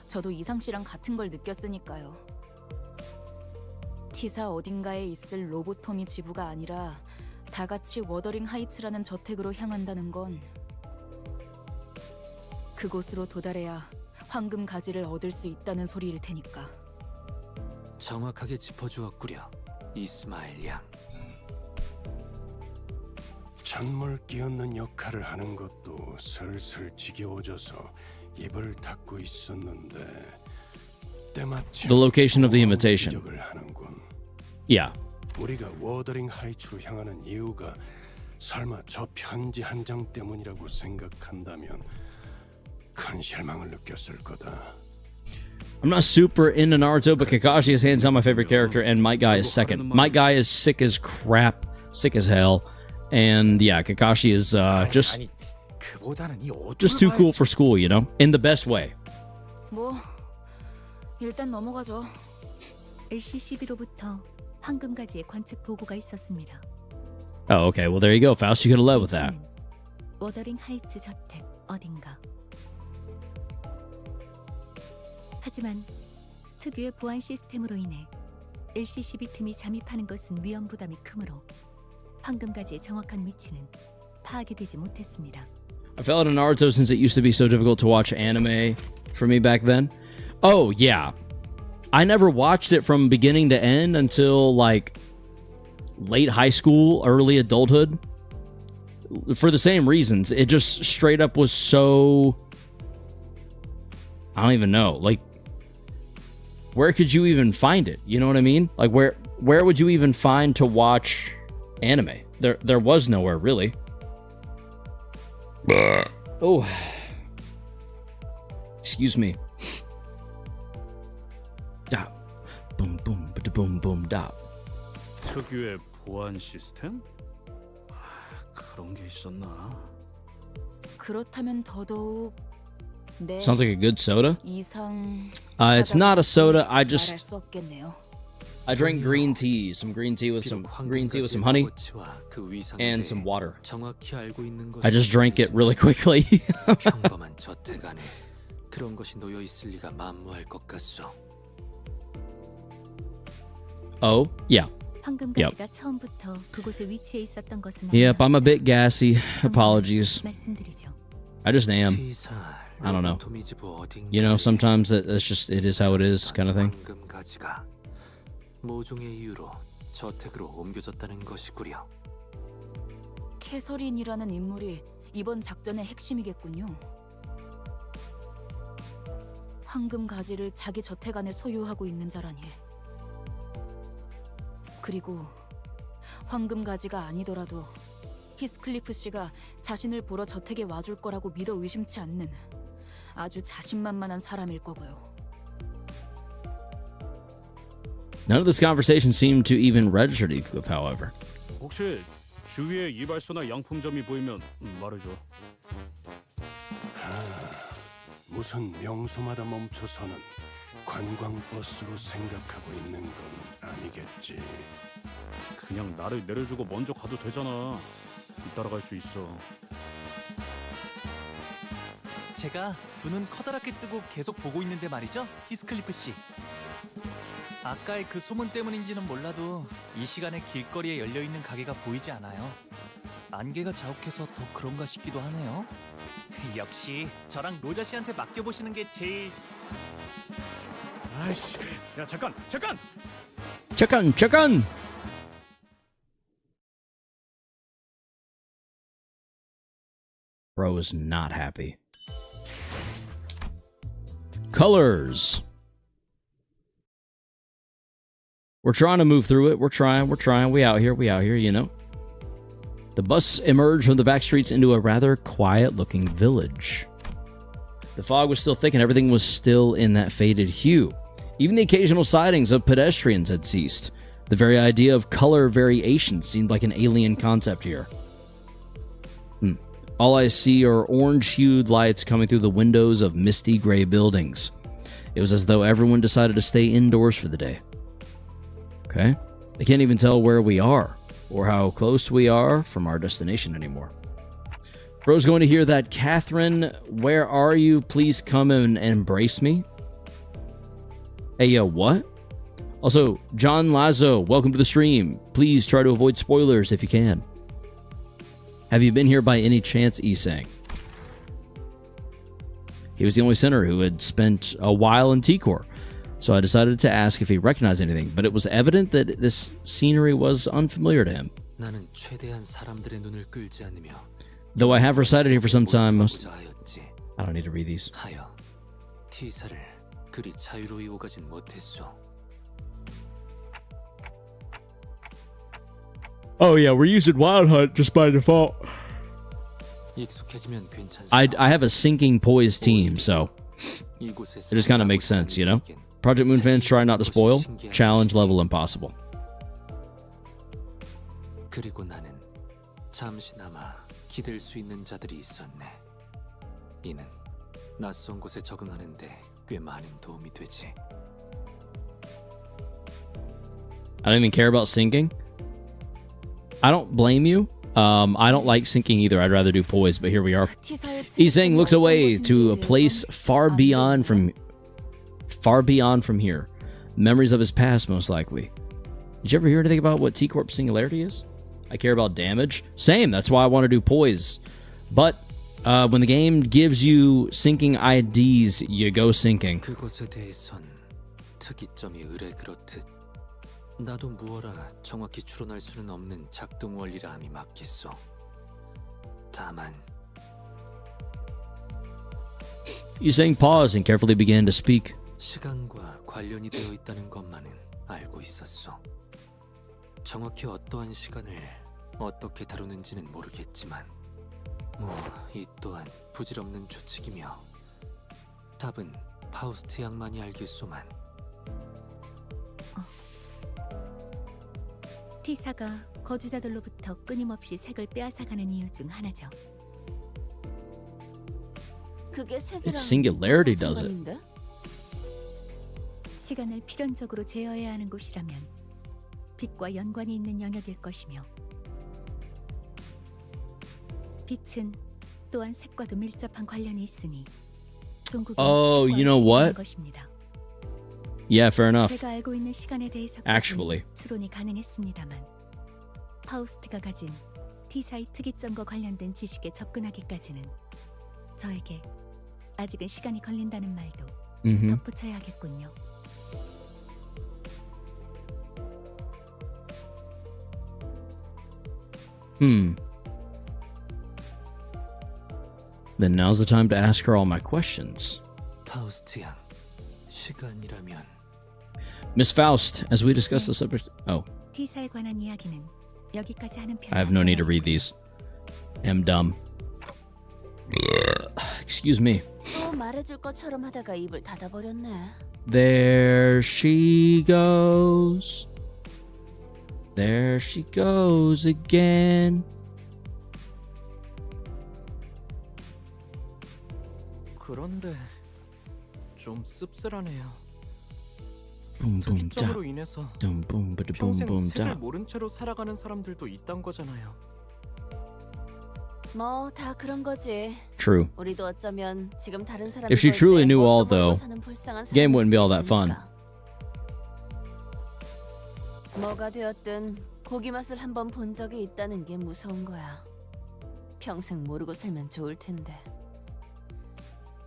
저도 이상 씨랑 같은 걸 느꼈으니까요. 티사 어딘가에 있을 로보토미 지부가 아니라 다 같이 워더링 하이츠라는 저택으로 향한다는 건 그곳으로 도달해야 황금 가지를 얻을 수 있다는 소리일 테니까. 정확하게 짚어주었구려, 이스마일 양. 찬물 끼얹는 역할을 하는 것도 슬슬 지겨워져서 입을 닫고 있었는데 때마침 The location of the invitation. 하는군. Yeah. 우리가 워더링 하이츠로 향하는 이유가 설마 저 편지 한 장 때문이라고 생각한다면 큰 실망을 느꼈을 거다. I'm not super into Naruto, but Kakashi is hands down my favorite character, and Might Guy is second. Might Guy is sick as crap, sick as hell, and yeah, Kakashi is just too cool for school, you know, in the best way. 뭐 일단 넘어가죠. LCCB로부터 황금가지의 관측 보고가 있었습니다. Oh, okay. Well, there you go, Faust. You could have led with that. 워더링 하이츠 저택 어딘가. 하지만 특유의 보안 시스템으로 인해 LCCB 틈이 잠입하는 것은 위험 부담이 크므로 황금가지의 정확한 위치는 파악이 되지 못했습니다. I fell out of Naruto since it used to be so difficult to watch anime for me back then. Oh, yeah. I never watched it from beginning to end until, like, late high school, early adulthood. For the same reasons. It just straight up was so... I don't even know. Like, where could you even find it? You know what I mean? Like, where would you even find to watch anime? There was nowhere, really. Oh. Excuse me. Da. Boom, boom, boom, boom, da. 특유의 보안 시스템? 그런 게 있었나? 그렇다면 더더욱 네. Sounds like a good soda. 이상 It's not a soda. I 말할 수 없겠네요. drank green tea, some green tea with some honey and some water. I just drank it really quickly. 평범한 저택 안에 그런 것이 놓여 있을 리가 만무할 것 같소. Oh, yeah. 황금가지가 처음부터 그곳에 위치해 있었던 것은 Yep, I'm a bit gassy. Apologies. 말씀드리죠. I just am. I don't know. You know, sometimes it's just, it is how it is kind of thing. 황금가지가 모종의 이유로 저택으로 옮겨졌다는 것이구려. 캐서린이라는 인물이 이번 작전의 핵심이겠군요. 황금 가지를 자기 저택 안에 소유하고 있는 자라니. 그리고 황금 가지가 아니더라도 히스클리프 씨가 자신을 보러 저택에 와줄 거라고 믿어 의심치 않는 아주 자신만만한 사람일 거고요. None of this conversation seemed to even register to Heathcliff, however. 혹시 주위에 이발소나 양품점이 보이면 말해줘. 무슨 명소마다 멈춰서는 관광버스로 생각하고 있는 건 아니겠지. 그냥 나를 내려주고 먼저 가도 되잖아. 따라갈 수 있어. 제가 두 눈 커다랗게 뜨고 계속 보고 있는데 말이죠, 히스클리프 씨. 아까의 그 소문 때문인지는 몰라도 이 시간에 길거리에 열려있는 가게가 보이지 않아요. 안개가 자욱해서 더 그런가 싶기도 하네요. 역시 저랑 로자 씨한테 맡겨보시는 게 제일... 아이씨, 야 잠깐! 잠깐! Bro is not happy. Colors. We're trying to move through it. We're trying. We out here, you know. The bus emerged from the back streets into a rather quiet-looking village. The fog was still thick and everything was still in that faded hue. Even the occasional sightings of pedestrians had ceased. The very idea of color variation seemed like an alien concept here. All I see are orange-hued lights coming through the windows of misty gray buildings. It was as though everyone decided to stay indoors for the day. Okay. I can't even tell where we are or how close we are from our destination anymore. Bro's going to hear that. Catherine, where are you? Please come and embrace me. Hey, yo, what? Also, John Lazo, welcome to the stream. Please try to avoid spoilers if you can. Have you been here by any chance, Isang? He was the only sinner who had spent a while in T-Core, so I decided to ask if he recognized anything, but it was evident that this scenery was unfamiliar to him. 나는 최대한 사람들의 눈을 끌지 않으며 Though I have resided here for some time, I don't need to read these. 하여 T사를 그리 자유로이 오가진 못했소. Oh yeah, we're using Wild Hunt just by default. 익숙해지면 괜찮소. I have a sinking poise team, so 이곳에서 it just kind of makes sense, you know? Project Moon fans try not to spoil. Challenge level impossible. 그리고 나는 잠시나마 기댈 수 있는 자들이 있었네. 이는 낯선 곳에 적응하는데 꽤 많은 도움이 되지. I don't even care about sinking. I don't blame you. I don't like sinking either. I'd rather do poise, but here we are. He's saying looks away to a place far beyond from here. Memories of his past, most likely. Did you ever hear anything about what T-Corp Singularity is? I care about damage. Same. That's why I want to do poise. But when the game gives you sinking IDs, you go sinking. 그곳에 대해선 특이점이 의뢰 그렇듯 나도 무어라 정확히 추론할 수는 없는 작동 원리라 함이 맞겠소. 다만 He's saying pause and carefully began to speak. 시간과 관련이 되어 있다는 것만은 알고 있었소. 정확히 어떠한 시간을 어떻게 다루는지는 모르겠지만 이 또한 부질없는 추측이며 답은 파우스트 양만이 알겠소만. T사가 거주자들로부터 끊임없이 색을 빼앗아가는 이유 중 하나죠. 그게 It's 색이랑 Singularity 무슨 does it. 상관인데? 시간을 필연적으로 제어해야 하는 곳이라면 빛과 연관이 있는 영역일 것이며 빛은 또한 색과도 밀접한 관련이 있으니 종국은 Oh, you know 색과의 what? 것입니다. Yeah, fair enough. 제가 알고 있는 시간에 대해서 Actually. 추론이 가능했습니다만 파우스트가 가진 T사의 특이점과 관련된 지식에 접근하기까지는 저에게 아직은 시간이 걸린다는 말도 덧붙여야 하겠군요. Then now's the time to ask her all my questions. 파우스트 양, 시간이라면 Miss Faust, as we discuss the subject... Oh, T사에 관한 이야기는 여기까지 하는 편이 I have no need to read these. Am dumb. Excuse me. 또 말해줄 것처럼 하다가 입을 닫아버렸네. There she goes. There she goes again. 그런데 좀 씁쓸하네요. Boom boom da. 특이점으로 인해서 Boom boom ba boom 평생 boom 색을 da. 모른 채로 살아가는 사람들도 있단 거잖아요. 뭐 다 그런 거지. True. 우리도 어쩌면 지금 다른 사람 If she truly knew all, though, game wouldn't be all that fun. 뭐가 되었든 고기 맛을 한번 본 적이 있다는 게 무서운 거야. 평생 모르고 살면 좋을 텐데.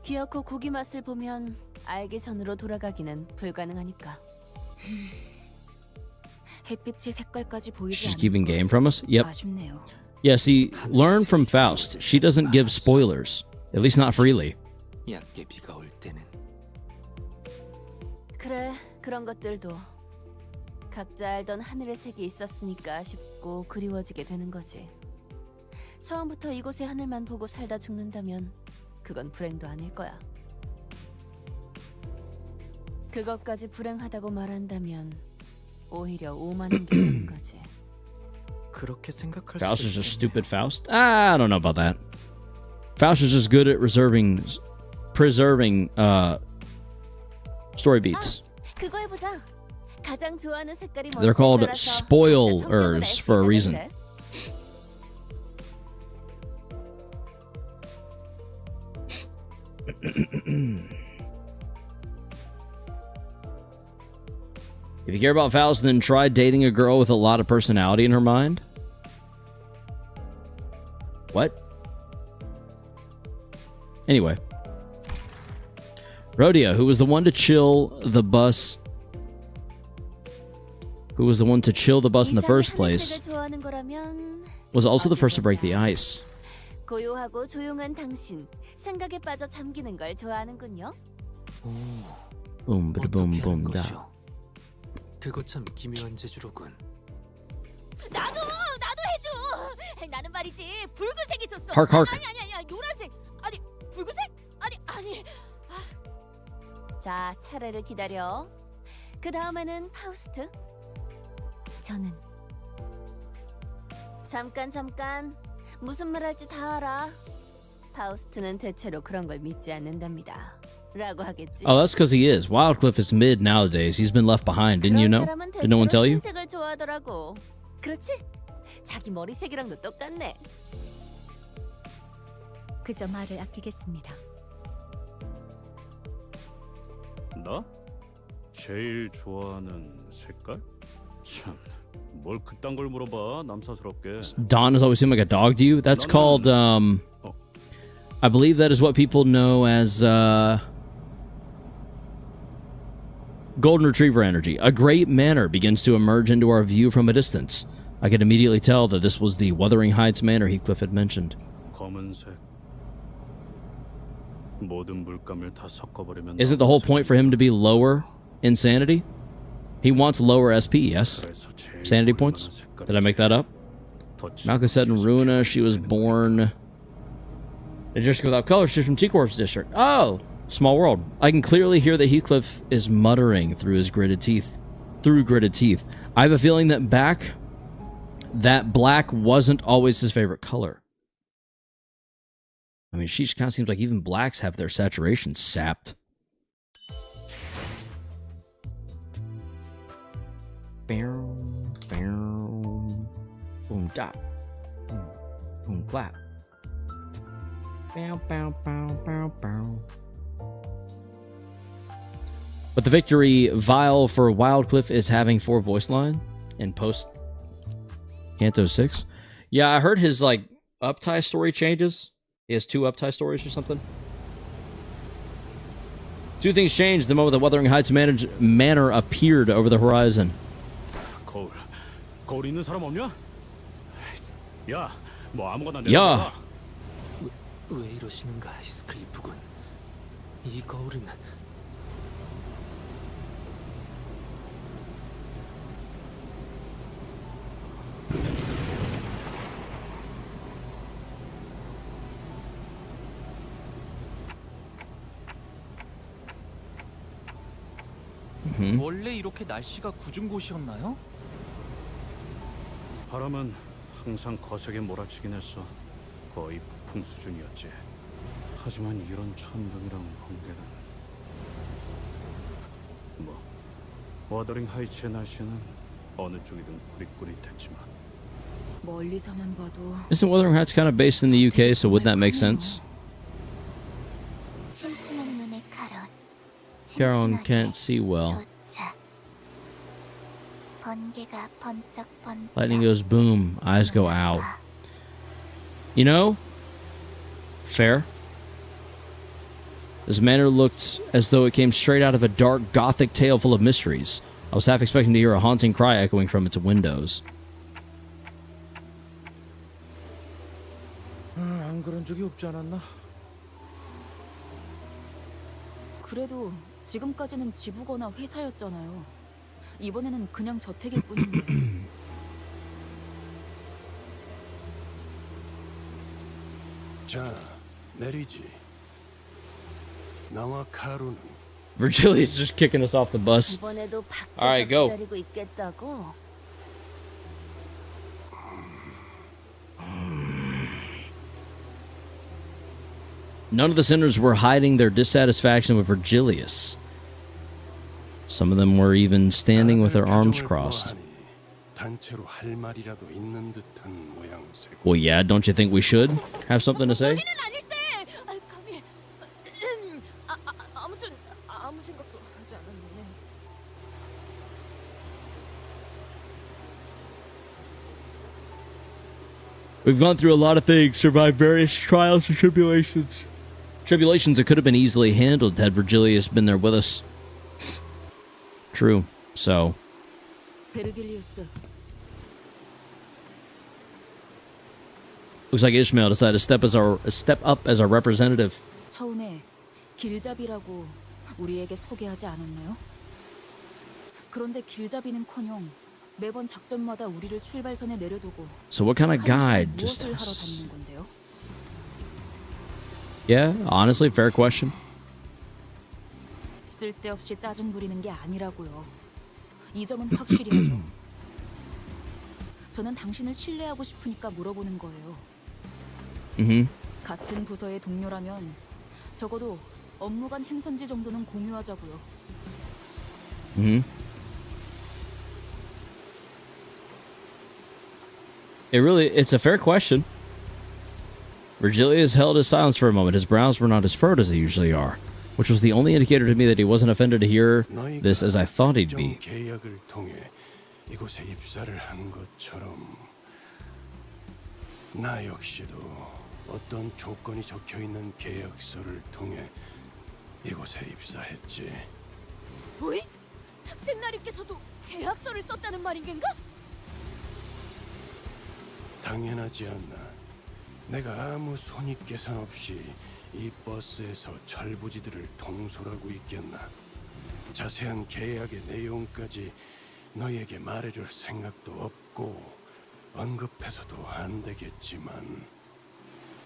기어코 고기 맛을 보면 알기 전으로 돌아가기는 불가능하니까. 햇빛의 색깔까지 보이지 She's 않는 keeping 건 game from us? Yep. 아쉽네요. Yeah, see, learn from Faust. She doesn't give spoilers. At least not freely. 얕게 비가 올 때는 그래, 그런 것들도 각자 알던 하늘의 색이 있었으니까 아쉽고 그리워지게 되는 거지. 처음부터 이곳의 하늘만 보고 살다 죽는다면 그건 불행도 아닐 거야. 그것까지 불행하다고 말한다면 오히려 오만한 게 되는 거지. 그렇게 생각할 Faust 수도 is just 있겠네요. stupid Faust? I don't know about that. Faust is just good at preserving story beats. 그거 해보자. 가장 좋아하는 색깔이 They're called 따라서 spoilers for a reason. 그래. If you care about Faust, then try dating a girl with a lot of personality in her mind. What? Anyway. Rhodia, who was the one to chill the bus... Who was the one to chill the bus in the first place, 좋아하는 거라면 was also the first to break the ice. 고요하고 조용한 당신, 생각에 빠져 잠기는 걸 좋아하는군요. Boom, bada boom, 어떻게 하는 boom, da. 것이오? 그거 참 기묘한 재주로군. 나도 나는 말이지 붉은색이 줬어. Hark, hark. 아니 노란색. 아니 붉은색? 아니. 자 차례를 기다려. 그 다음에는 파우스트. 저는 잠깐. 무슨 말 할지 다 알아. 파우스트는 대체로 그런 걸 믿지 않는답니다. 라고 하겠지. Oh, that's because he is. Wildcliff is mid nowadays. He's been left behind. Didn't you know? 사람은 Did no one tell you? 흰색을 좋아하더라고. 그렇지? 자기 머리색이랑도 똑같네. 그저 말을 아끼겠습니다. 나? 제일 좋아하는 색깔? 참, 뭘 그딴 걸 물어봐. 남사스럽게. Don has always seemed like a dog to you. That's called, I believe that is what people know as, golden retriever energy. A great manor begins to emerge into our view from a distance. I could immediately tell that this was the Wuthering Heights manor Heathcliff had mentioned. 검은색. 모든 물감을 다 섞어버리면 Isn't the whole point for him to be lower in sanity? He wants lower SP, yes? 그래서 제일 Sanity 볼만한 points? 색깔이 Did I make that up? 더 Malcolm said in 짙게 Ruina she was 되는 born in a district without color. She's from T-Corp's district. Oh! Small world. I can clearly hear that Heathcliff is muttering through his gritted teeth. I have a feeling that that black wasn't always his favorite color. I mean, she kind of seems like even blacks have their saturation sapped. Boom, dot. Boom, clap. Bow, bow, bow, bow, bow. But the victory vial for Wildcliff is having 4 voice line in post Canto 6. Yeah, I heard his like uptie story changes. He has 2 uptie stories or something. 2 things changed the moment the Wuthering Heights manor appeared over the horizon. 거울 있는 사람 없냐? 야, 뭐 아무거나 야. 왜 이러시는가, 히스클리프 군. 이 거울은 원래 이렇게 날씨가 궂은 곳이었나요? 바람은 항상 거세게 몰아치긴 했어. 거의 폭풍 수준이었지. 하지만 이런 천둥이랑 번개는 뭐 워더링 하이츠의 날씨는 어느 쪽이든 꾸릿꾸릿했지만 멀리서만 봐도 Isn't Wuthering Heights kind of based in the UK, so would that make sense? Carol can't see well. Lightning goes boom, eyes go out. You know? Fair. This manor looked as though it came straight out of a dark gothic tale full of mysteries. I was half expecting to hear a haunting cry echoing from its windows. 안 그런 적이 없지 않았나? 그래도 지금까지는 지부거나 회사였잖아요. 이번에는 그냥 저택일 뿐인데. 자, 내리지. 나와 카루는 Virgilia's just kicking us off the bus. 이번에도 All right, 밖에서 go. 기다리고 있겠다고. None of the sinners were hiding their dissatisfaction with Virgilius. Some of them were even standing with their arms crossed. 단체로 할 말이라도 있는 듯한 모양새고. Well, yeah, don't you think we should have something to say? 우리는 아닐세. 아이 감히. 아무튼 아무 생각도 하지 않았네. We've gone through a lot of things, survived various trials and tribulations. Tribulations that could have been easily handled had Virgilius been there with us. True. So, 베르길리우스, looks like Ishmael decided to step up as our representative. 처음에 길잡이라고 우리에게 소개하지 않았나요? 그런데 길잡이는커녕 매번 작전마다 우리를 출발선에 내려두고 So what kind of guide? 무엇을 Just 하러 다니는 건데요? yeah, honestly, fair question. 쓸데없이 짜증 부리는 게 아니라고요. 이 점은 확실히 하죠. 저는 당신을 신뢰하고 싶으니까 물어보는 거예요. 같은 부서의 동료라면 적어도 업무 간 행선지 정도는 공유하자고요. It's a fair question. Virgilius held his silence for a moment. His brows were not as furrowed as they usually are, which was the only indicator to me that he wasn't offended to hear this as I thought he'd be. 계약을 통해 이곳에 입사를 한 것처럼 나 역시도 어떤 조건이 적혀 있는 계약서를 통해 이곳에 입사했지. 왜? 특생나리께서도 계약서를 썼다는 말인겐가? 당연하지 않나. 내가 아무 손익계산 없이 이 버스에서 철부지들을 통솔하고 있겠나. 자세한 계약의 내용까지 너희에게 말해줄 생각도 없고 언급해서도 안 되겠지만,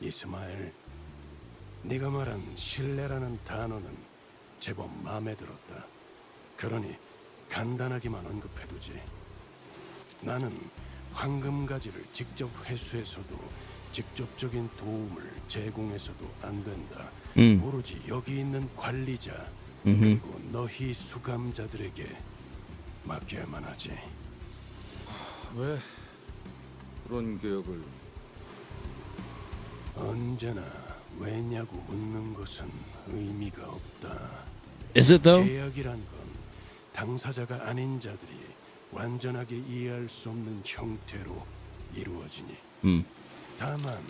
이스마엘, 네가 말한 신뢰라는 단어는 제법 마음에 들었다. 그러니 간단하게만 언급해두지. 나는 황금가지를 직접 회수해서도 직접적인 도움을 제공해서도 안 된다. 오로지 여기 있는 관리자 그리고 너희 수감자들에게 맡겨야만 하지. 왜 그런 계약을? 언제나 왜냐고 묻는 것은 의미가 없다. Is it though? 계약이란 건 당사자가 아닌 자들이 완전하게 이해할 수 없는 형태로 이루어지니. 다만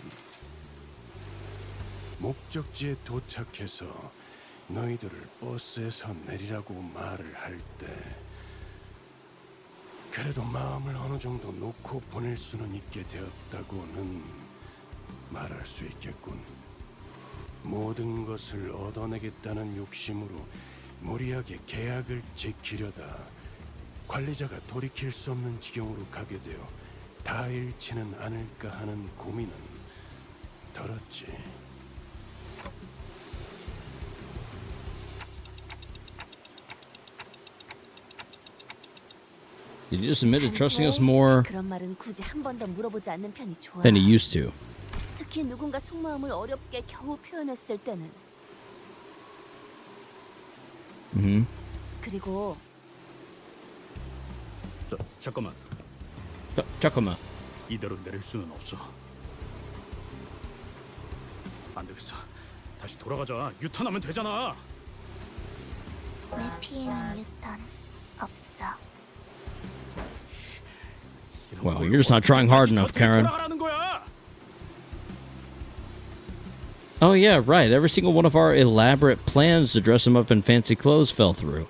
목적지에 도착해서 너희들을 버스에서 내리라고 말을 할 때 그래도 마음을 어느 정도 놓고 보낼 수는 있게 되었다고는 말할 수 있겠군. 모든 것을 얻어내겠다는 욕심으로 무리하게 계약을 지키려다 관리자가 돌이킬 수 없는 지경으로 가게 되어 다 잃지는 않을까 하는 고민은 덜었지. He just admitted trusting us more 그런 말은 굳이 한 번 더 물어보지 않는 편이 좋아. than he used to. 특히 누군가 속마음을 어렵게 겨우 표현했을 때는. 그리고 잠깐만. 잠깐만. 이대로 내릴 수는 없어. 안 되겠어. 다시 돌아가자. 유턴하면 되잖아. 내 피에는 유턴 없어. Well, you're just not trying hard enough, Karen. Oh yeah, right. Every single one of our elaborate plans to dress him up in fancy clothes fell through.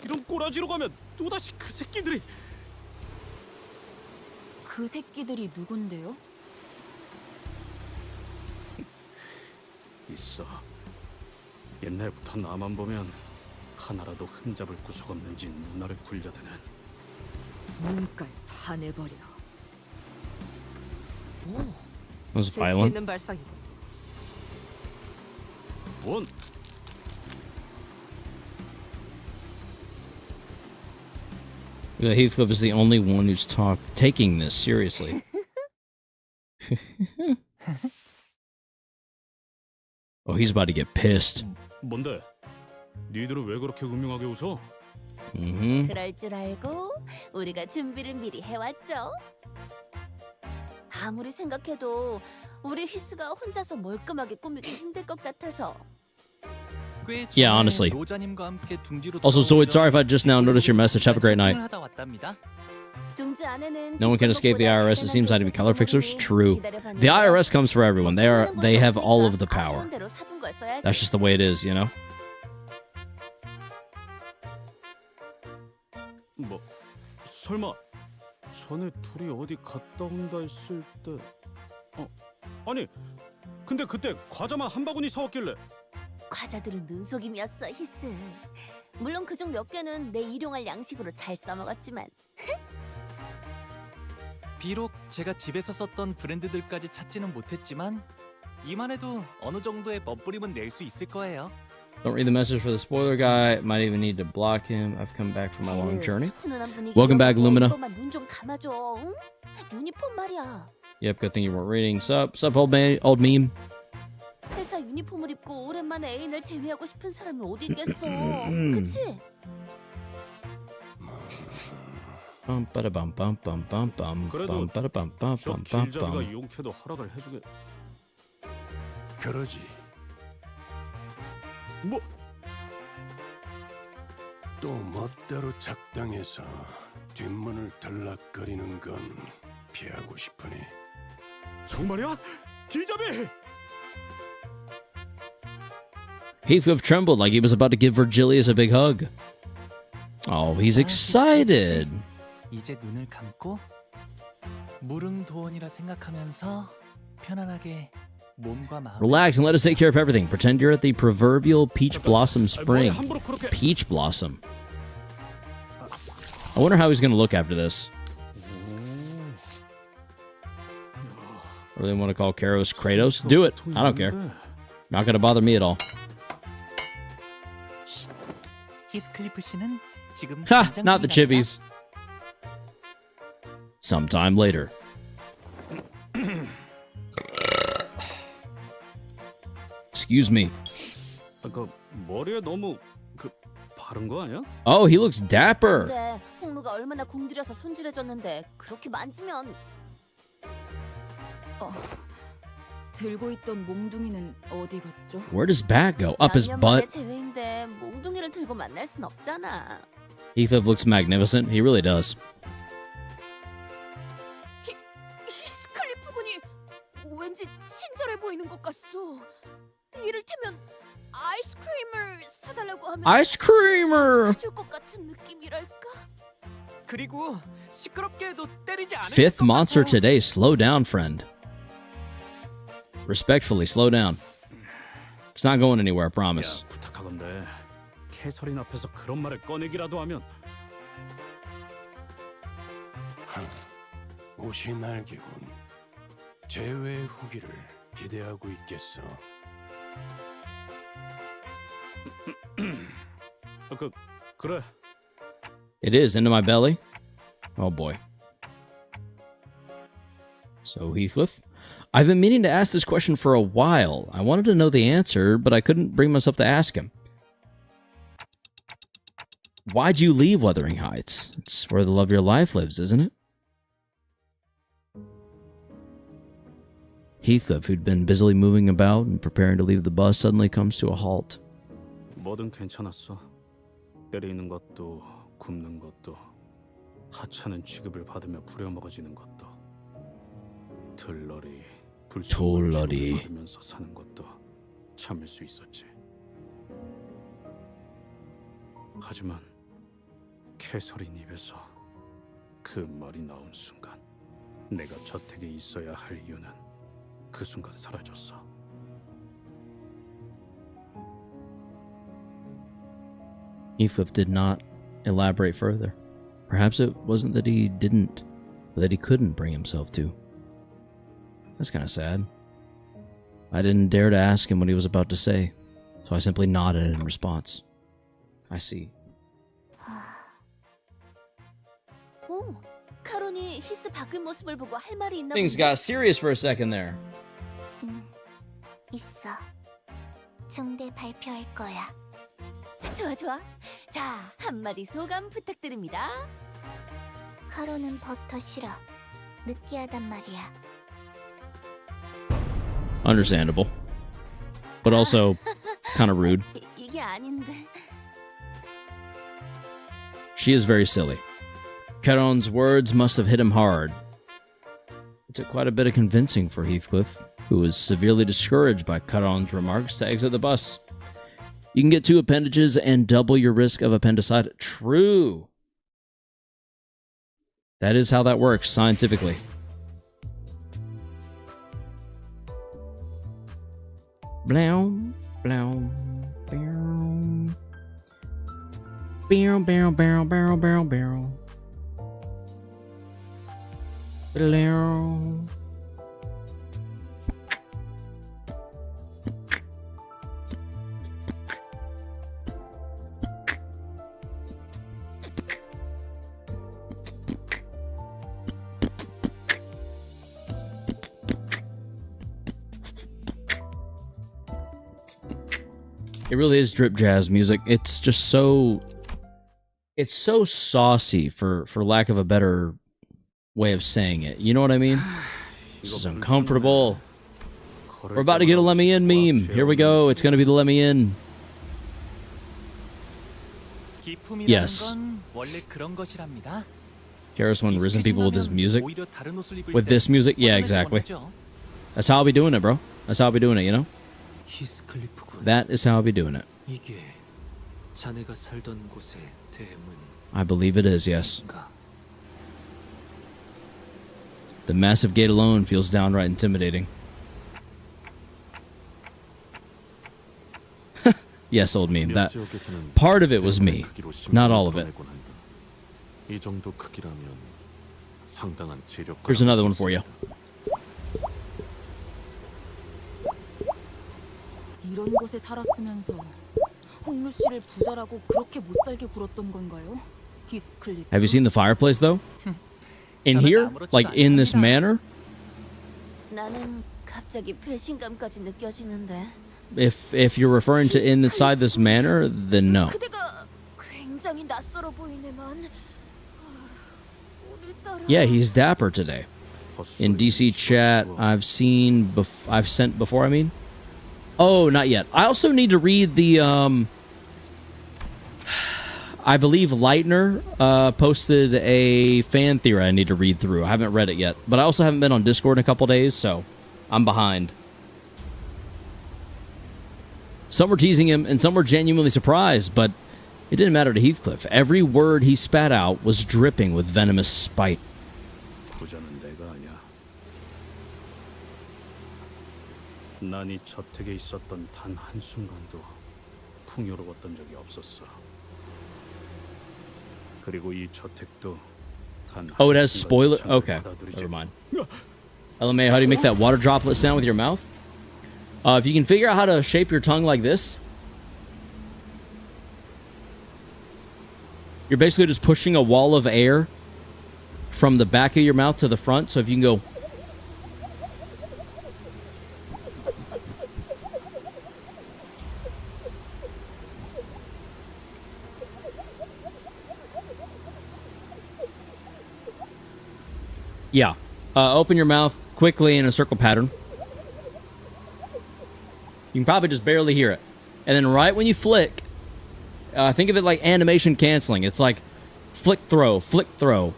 이런 꼬라지로 가면 또다시 그 새끼들이. 그 새끼들이 누군데요? 있어. 옛날부터 나만 보면 하나라도 흠잡을 구석 없는지 눈알을 굴려대는. 눈깔 파내버려. 오, Was it violent? 있는 발상이고. 뭔? Heathcliff is the only one who's taking this seriously. Oh, he's about to get pissed. 뭔데? 니들은 왜 그렇게 음흉하게 웃어? 그럴 줄 알고 우리가 준비를 미리 해왔죠. 아무리 생각해도 우리 히스가 혼자서 멀끔하게 꾸미기 힘들 것 같아서. Yeah, honestly. 노자님과 함께 둥지로 Also, Zoid, sorry if I just now noticed your message. Have a great night. 하다 왔답니다. 둥지 안에는 No one can escape the IRS. It seems like to be color fixers. True. The IRS comes for everyone. They have all of the power. That's just the way it is, you know? 뭐 설마 전에 둘이 어디 갔다 온다 했을 때 아니 근데 그때 과자만 한 바구니 사왔길래 과자들은 눈속임이었어, 히스. 물론 그중 몇 개는 내 일용할 양식으로 잘 써먹었지만. 비록 제가 집에서 썼던 브랜드들까지 찾지는 못했지만 이만해도 어느 정도의 멋부림은 낼 수 있을 거예요. Don't read the message for the spoiler guy. Might even need to block him. I've come back from my long journey. 훈훈한 분위기 Welcome back, Lumina. 눈좀 감아줘, 응? 유니폼 말이야. Yep, good thing you weren't reading. Sup, old meme. 회사 유니폼을 입고 오랜만에 애인을 제외하고 싶은 사람이 어디 있겠어? 그치? 그래도 저 길잡이가 용케도 허락을 해주게. 그러지. 뭐? 또 멋대로 작당해서 뒷문을 들락거리는 건 피하고 싶으니. 정말이야? 길잡이! Heathcliff trembled like he was about to give Virgilius a big hug. Oh, he's excited. 이제 눈을 감고 무릉도원이라 생각하면서 편안하게 몸과 마음. Relax and let us take care of everything. Pretend you're at the proverbial Peach Blossom Spring. 함부로 그렇게. Peach Blossom. I wonder how he's going to look after this. Or they want to call Karos Kratos? Do it. I don't care. Not going to bother me at all. 히스클리프 씨는 지금 Ha! 긴장 Not the 중이랍니다. chippies. Sometime later. Excuse me. 그 머리에 너무 바른 거 아니야? Oh, he looks dapper. 근데 홍루가 얼마나 공들여서 손질해줬는데 그렇게 만지면. 들고 있던 몽둥이는 어디 갔죠? Where does bat go? Up his 몇 년 만에 butt? 제외인데 몽둥이를 들고 만날 순 없잖아. Heathcliff looks magnificent. He really does. 히스클리프 군이 왠지 친절해 보이는 것 같소. 이를테면 아이스크림을 사달라고 하면 Ice creamer! 사줄 것 같은 느낌이랄까? 그리고 시끄럽게도 때리지 않을 Fifth 것 monster 같고. today. Slow down, friend. Respectfully, slow down. It's not going anywhere, I promise. 야, 부탁하건대 캐서린 앞에서 그런 말을 꺼내기라도 하면. 옷이 날개군. 제외의 후기를 기대하고 있겠어. 그래. It is into my belly. Oh boy. So, Heathcliff, I've been meaning to ask this question for a while. I wanted to know the answer, but I couldn't bring myself to ask him. Why'd you leave Wuthering Heights? It's where the love of your life lives, isn't it? Heathcliff, who'd been busily moving about and preparing to leave the bus, suddenly comes to a halt. 뭐든 괜찮았어. 때리는 것도 굶는 것도 하찮은 취급을 받으며 부려먹어지는 것도 들러리 불쌍한 돌러리. 취급을 받으면서 사는 것도 참을 수 있었지. 하지만 캐서린 입에서 그 말이 나온 순간 내가 저택에 있어야 할 이유는 그 순간 사라졌어. Heathcliff did not elaborate further. Perhaps it wasn't that he didn't, but that he couldn't bring himself to. That's kind of sad. I didn't dare to ask him what he was about to say, so I simply nodded in response. I see. 오, 카론이 히스 바뀐 모습을 보고 할 말이 있나 Things 본데. got serious for a second there. 있어. 중대 발표할 거야. 좋아 좋아. 자, 한마디 소감 부탁드립니다. 카로는 버터 싫어. 느끼하단 말이야. Understandable. But also kind of rude. 이게 아닌데. She is very silly. Charon's words must have hit him hard. It took quite a bit of convincing for Heathcliff, who was severely discouraged by Charon's remarks, to exit the bus. You can get 2 appendages and double your risk of appendicitis. True. That is how that works scientifically. Blow, blow. Barrel, barrel, barrel, barrel, barrel, barrel. Barrel. It really is drip jazz music. It's just so... It's so saucy, for lack of a better way of saying it. You know what I mean? This is uncomfortable. We're about to get a let me in meme. Here we go. It's going to be the let me in. Yes. Karis won risen people with his music. With this music? Yeah, exactly. That's how I'll be doing it, bro. That's how I'll be doing it, you know? That is how I'll be doing it. I believe it is, yes. The massive gate alone feels downright intimidating. Yes, old meme. That part of it was me, not all of it. Here's another one for you. 이런 곳에 살았으면서 홍루 씨를 부자라고 그렇게 못 살게 굴었던 건가요? 히스클리프. Have you seen the fireplace though? In here, like in this manner. 나는 갑자기 배신감까지 느껴지는데. If you're referring to inside this manner, then no. 그대가 굉장히 낯설어 보이네만. 오늘따라. Yeah, he's dapper today. In DC chat, I've sent before. I mean. Oh, not yet. I also need to read the, I believe Lightner posted a fan theory I need to read through. I haven't read it yet. But I also haven't been on Discord in a couple days, so I'm behind. Some were teasing him, and some were genuinely surprised, but it didn't matter to Heathcliff. Every word he spat out was dripping with venomous spite. 난 이 저택에 있었던 단 한순간도 풍요로웠던 적이 없었어. 그리고 이 저택도 단 Oh, it has spoiler? Okay, never mind. LMA, how do you make that water droplet sound with your mouth? If you can figure out how to shape your tongue like this, you're basically just pushing a wall of air from the back of your mouth to the front. So if you can go... Yeah. Open your mouth quickly in a circle pattern. You can probably just barely hear it. And then right when you flick, think of it like animation canceling. It's like flick, throw, flick, throw.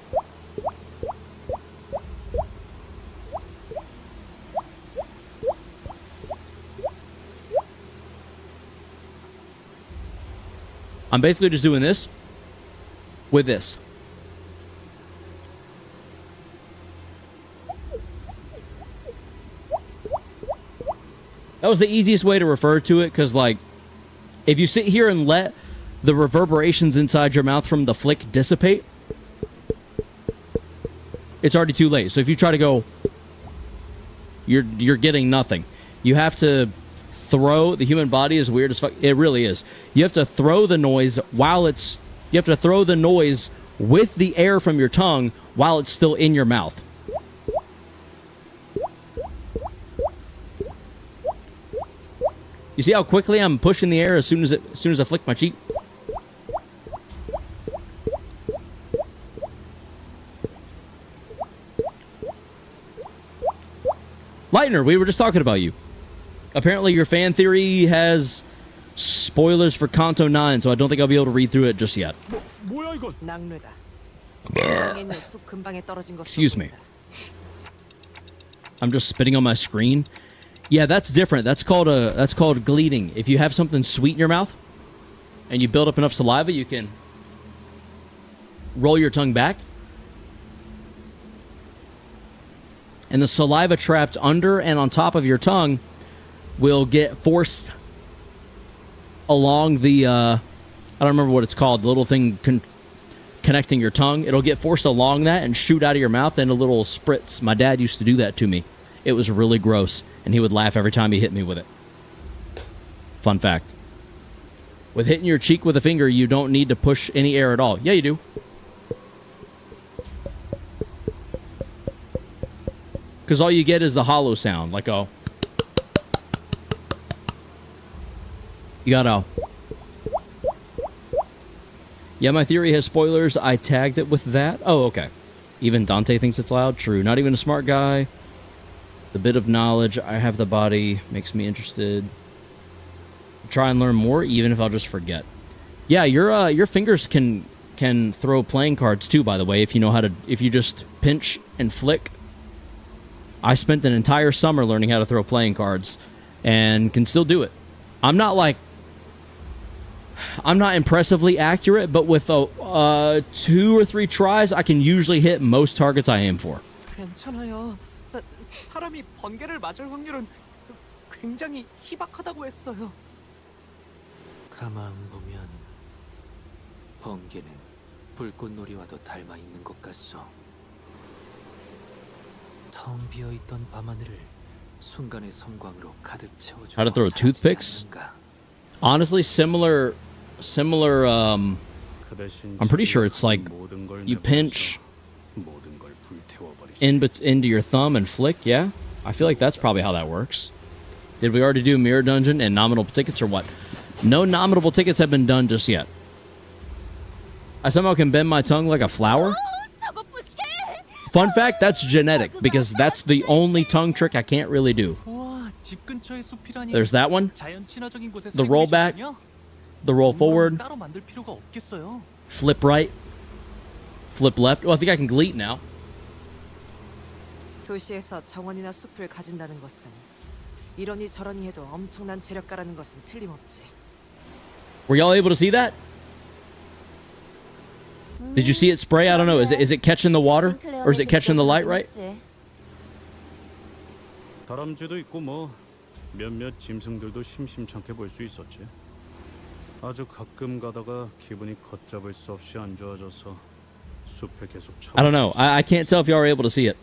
I'm basically just doing this with this. That was the easiest way to refer to it, because, like, if you sit here and let the reverberations inside your mouth from the flick dissipate, it's already too late. So if you try to go, you're getting nothing. You have to throw... The human body is weird as fuck. It really is. You have to throw the noise while it's... You have to throw the noise with the air from your tongue while it's still in your mouth. You see how quickly I'm pushing the air as soon as I flick my cheek? Lightner, we were just talking about you. Apparently your fan theory has spoilers for Kanto 9, so I don't think I'll be able to read through it just yet. Excuse me. I'm just spitting on my screen. Yeah, that's different. That's called gleating. If you have something sweet in your mouth and you build up enough saliva, you can roll your tongue back. And the saliva trapped under and on top of your tongue will get forced along the I don't remember what it's called. The little thing connecting your tongue. It'll get forced along that and shoot out of your mouth and a little spritz. My dad used to do that to me. It was really gross, and he would laugh every time he hit me with it. Fun fact. With hitting your cheek with a finger, you don't need to push any air at all. Yeah, you do. Because all you get is the hollow sound, like a... You gotta... Yeah, my theory has spoilers. I tagged it with that. Oh, okay. Even Dante thinks it's loud. True. Not even a smart guy. The bit of knowledge I have the body makes me interested. Try and learn more, even if I'll just forget. Yeah, your fingers can throw playing cards too. By the way, if you know how to, if you just pinch and flick. I spent an entire summer learning how to throw playing cards, and can still do it. I'm not impressively accurate, but with 2 or 3 tries, I can usually hit most targets I aim for. 괜찮아요. 사람이 번개를 맞을 확률은 굉장히 희박하다고 했어요. 가만 보면 번개는 불꽃놀이와도 닮아 있는 것 같소. 텅 비어 있던 밤하늘을 순간의 섬광으로 가득 채워주고. How to throw toothpicks? Honestly, similar. I'm pretty sure it's like you pinch into your thumb and flick. Yeah, I feel like that's probably how that works. Did we already do mirror dungeon and nominal tickets or what? No nominal tickets have been done just yet. I somehow can bend my tongue like a flower. Fun fact, that's genetic, because that's the only tongue trick I can't really do. There's that one. The roll back. The roll forward. Flip right. Flip left. Oh, I think I can gleat now. 도시에서 정원이나 숲을 가진다는 것은 이러니 저러니 해도 엄청난 재력가라는 것은 틀림없지. Were y'all able to see that? Did you see it spray? I don't know. Is it catching the water? Or is it catching the light right? 다람쥐도 있고 뭐 몇몇 짐승들도 심심찮게 볼 수 있었지. 아주 가끔 가다가 기분이 걷잡을 수 없이 안 좋아져서 숲에 계속 I don't know. I can't tell if y'all are able to see it.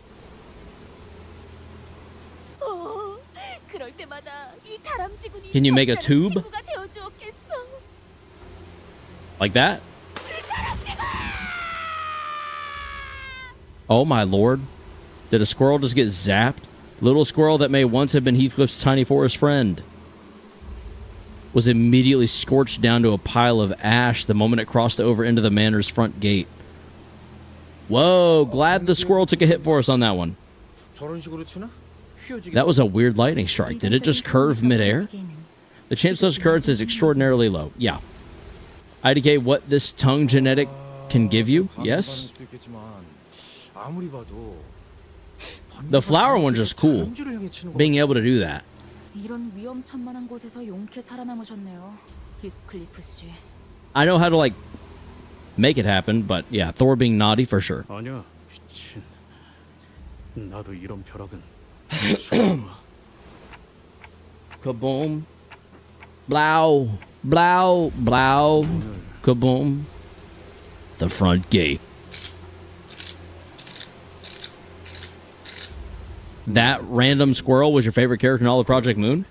그럴 때마다 이 다람쥐군이 Can you make a tube? 친구가 되어주었겠어. Like that? Oh my lord. Did a squirrel just get zapped? Little squirrel that may once have been Heathcliff's tiny forest friend was immediately scorched down to a pile of ash the moment it crossed over into the manor's front gate. Whoa, glad the squirrel took a hit for us on that one. That was a weird lightning strike. Did it just curve midair? The chance of occurrence is extraordinarily low. Yeah. IDK, what this tongue genetic can give you? Yes. The flower one's just cool. Being able to do that. 이런 위험천만한 곳에서 용케 살아남으셨네요, 히스클리프 씨. I know how to like make it happen, but yeah, Thor being naughty for sure. 아니야, 미친. 나도 이런 벼락은. Kaboom. Blow. Blow. Blow. Kaboom. The front gate. That random squirrel was your favorite character in all of Project Moon?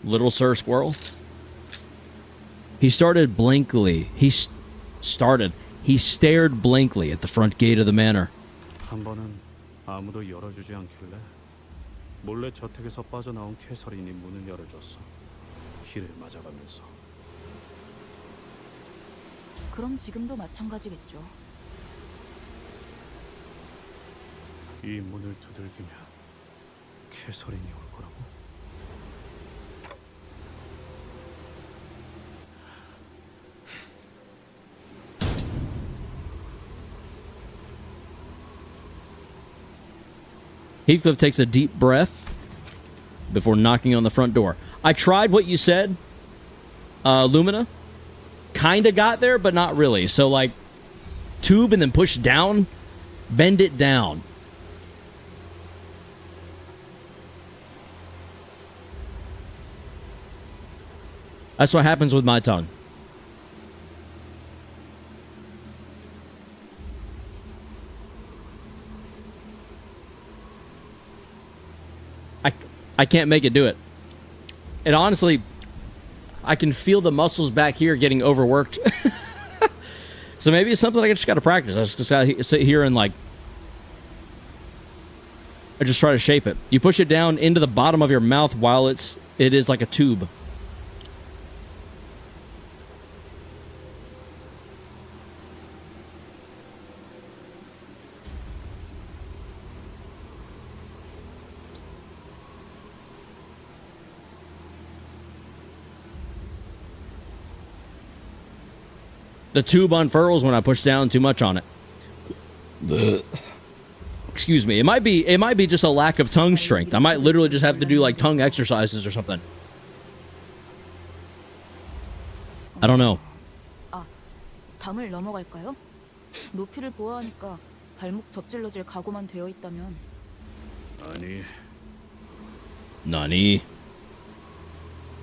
Little Sir Squirrel? He started blankly. He stared blankly at the front gate of the manor. 한 번은 아무도 열어주지 않길래 몰래 저택에서 빠져나온 캐서린이 문을 열어줬어. 힐을 맞아가면서. 그럼 지금도 마찬가지겠죠. 이 문을 두들기면 캐서린이 올 거라고? Heathcliff takes a deep breath before knocking on the front door. I tried what you said, Lumina. Kinda got there, but not really. So, like, tube and then push down, bend it down. That's what happens with my tongue. I can't make it do it. And honestly, I can feel the muscles back here getting overworked. So maybe it's something I just got to practice. I just got to sit here and like, I just try to shape it. You push it down into the bottom of your mouth while it is like a tube. The tube unfurls when I push down too much on it. Excuse me. It might be just a lack of tongue strength. I might literally just have to do like tongue exercises or something. I don't know. 아, 담을 넘어갈까요? 높이를 보아하니까 발목 접질러질 각오만 되어 있다면. 아니. Nani?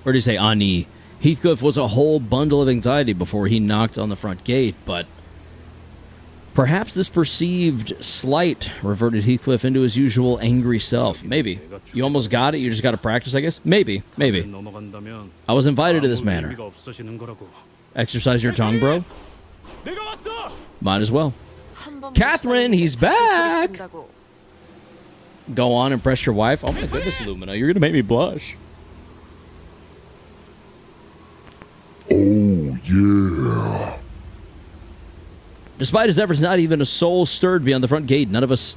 Or do you say Ani? Heathcliff was a whole bundle of anxiety before he knocked on the front gate, but perhaps this perceived slight reverted Heathcliff into his usual angry self. Maybe. You almost got it, you just got to practice, I guess? Maybe. I was invited to this manor. Exercise your tongue, bro? Might as well. Catherine, he's back! Go on, impress your wife. Oh my goodness, Lumina, you're gonna make me blush. Oh, yeah. Despite his efforts, not even a soul stirred beyond the front gate. None of us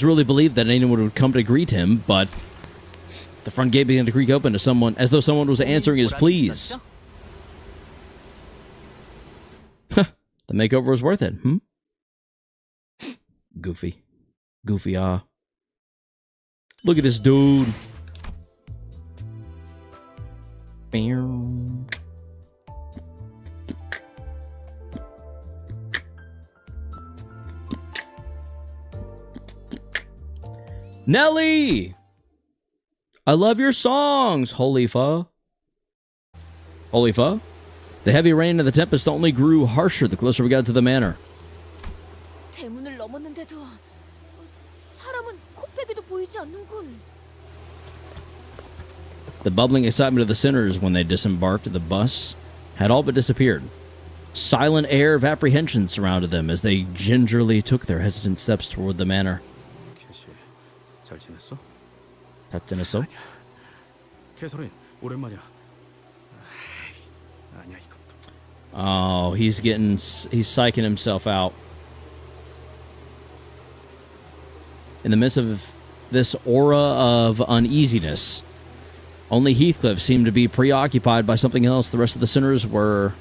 really believed that anyone would come to greet him, but the front gate began to creak open to someone, as though someone was answering his pleas. The makeover was worth it, hmm? Goofy. Goofy, Look at this dude. Nelly! I love your songs, Holy Fa. Holy Fa? The heavy rain and the tempest only grew harsher the closer we got to the manor. 대문을 넘었는데도 사람은 코빼기도 보이지 않는군. The bubbling excitement of the sinners when they disembarked at the bus had all but disappeared. Silent air of apprehension surrounded them as they gingerly took their hesitant steps toward the manor. 잘 지냈어? 잘 지냈어? 캐서린, 오랜만이야. 아니야, 이것도. Oh, he's psyching himself out. In the midst of this aura of uneasiness, only Heathcliff seemed to be preoccupied by something else. The rest of the sinners were...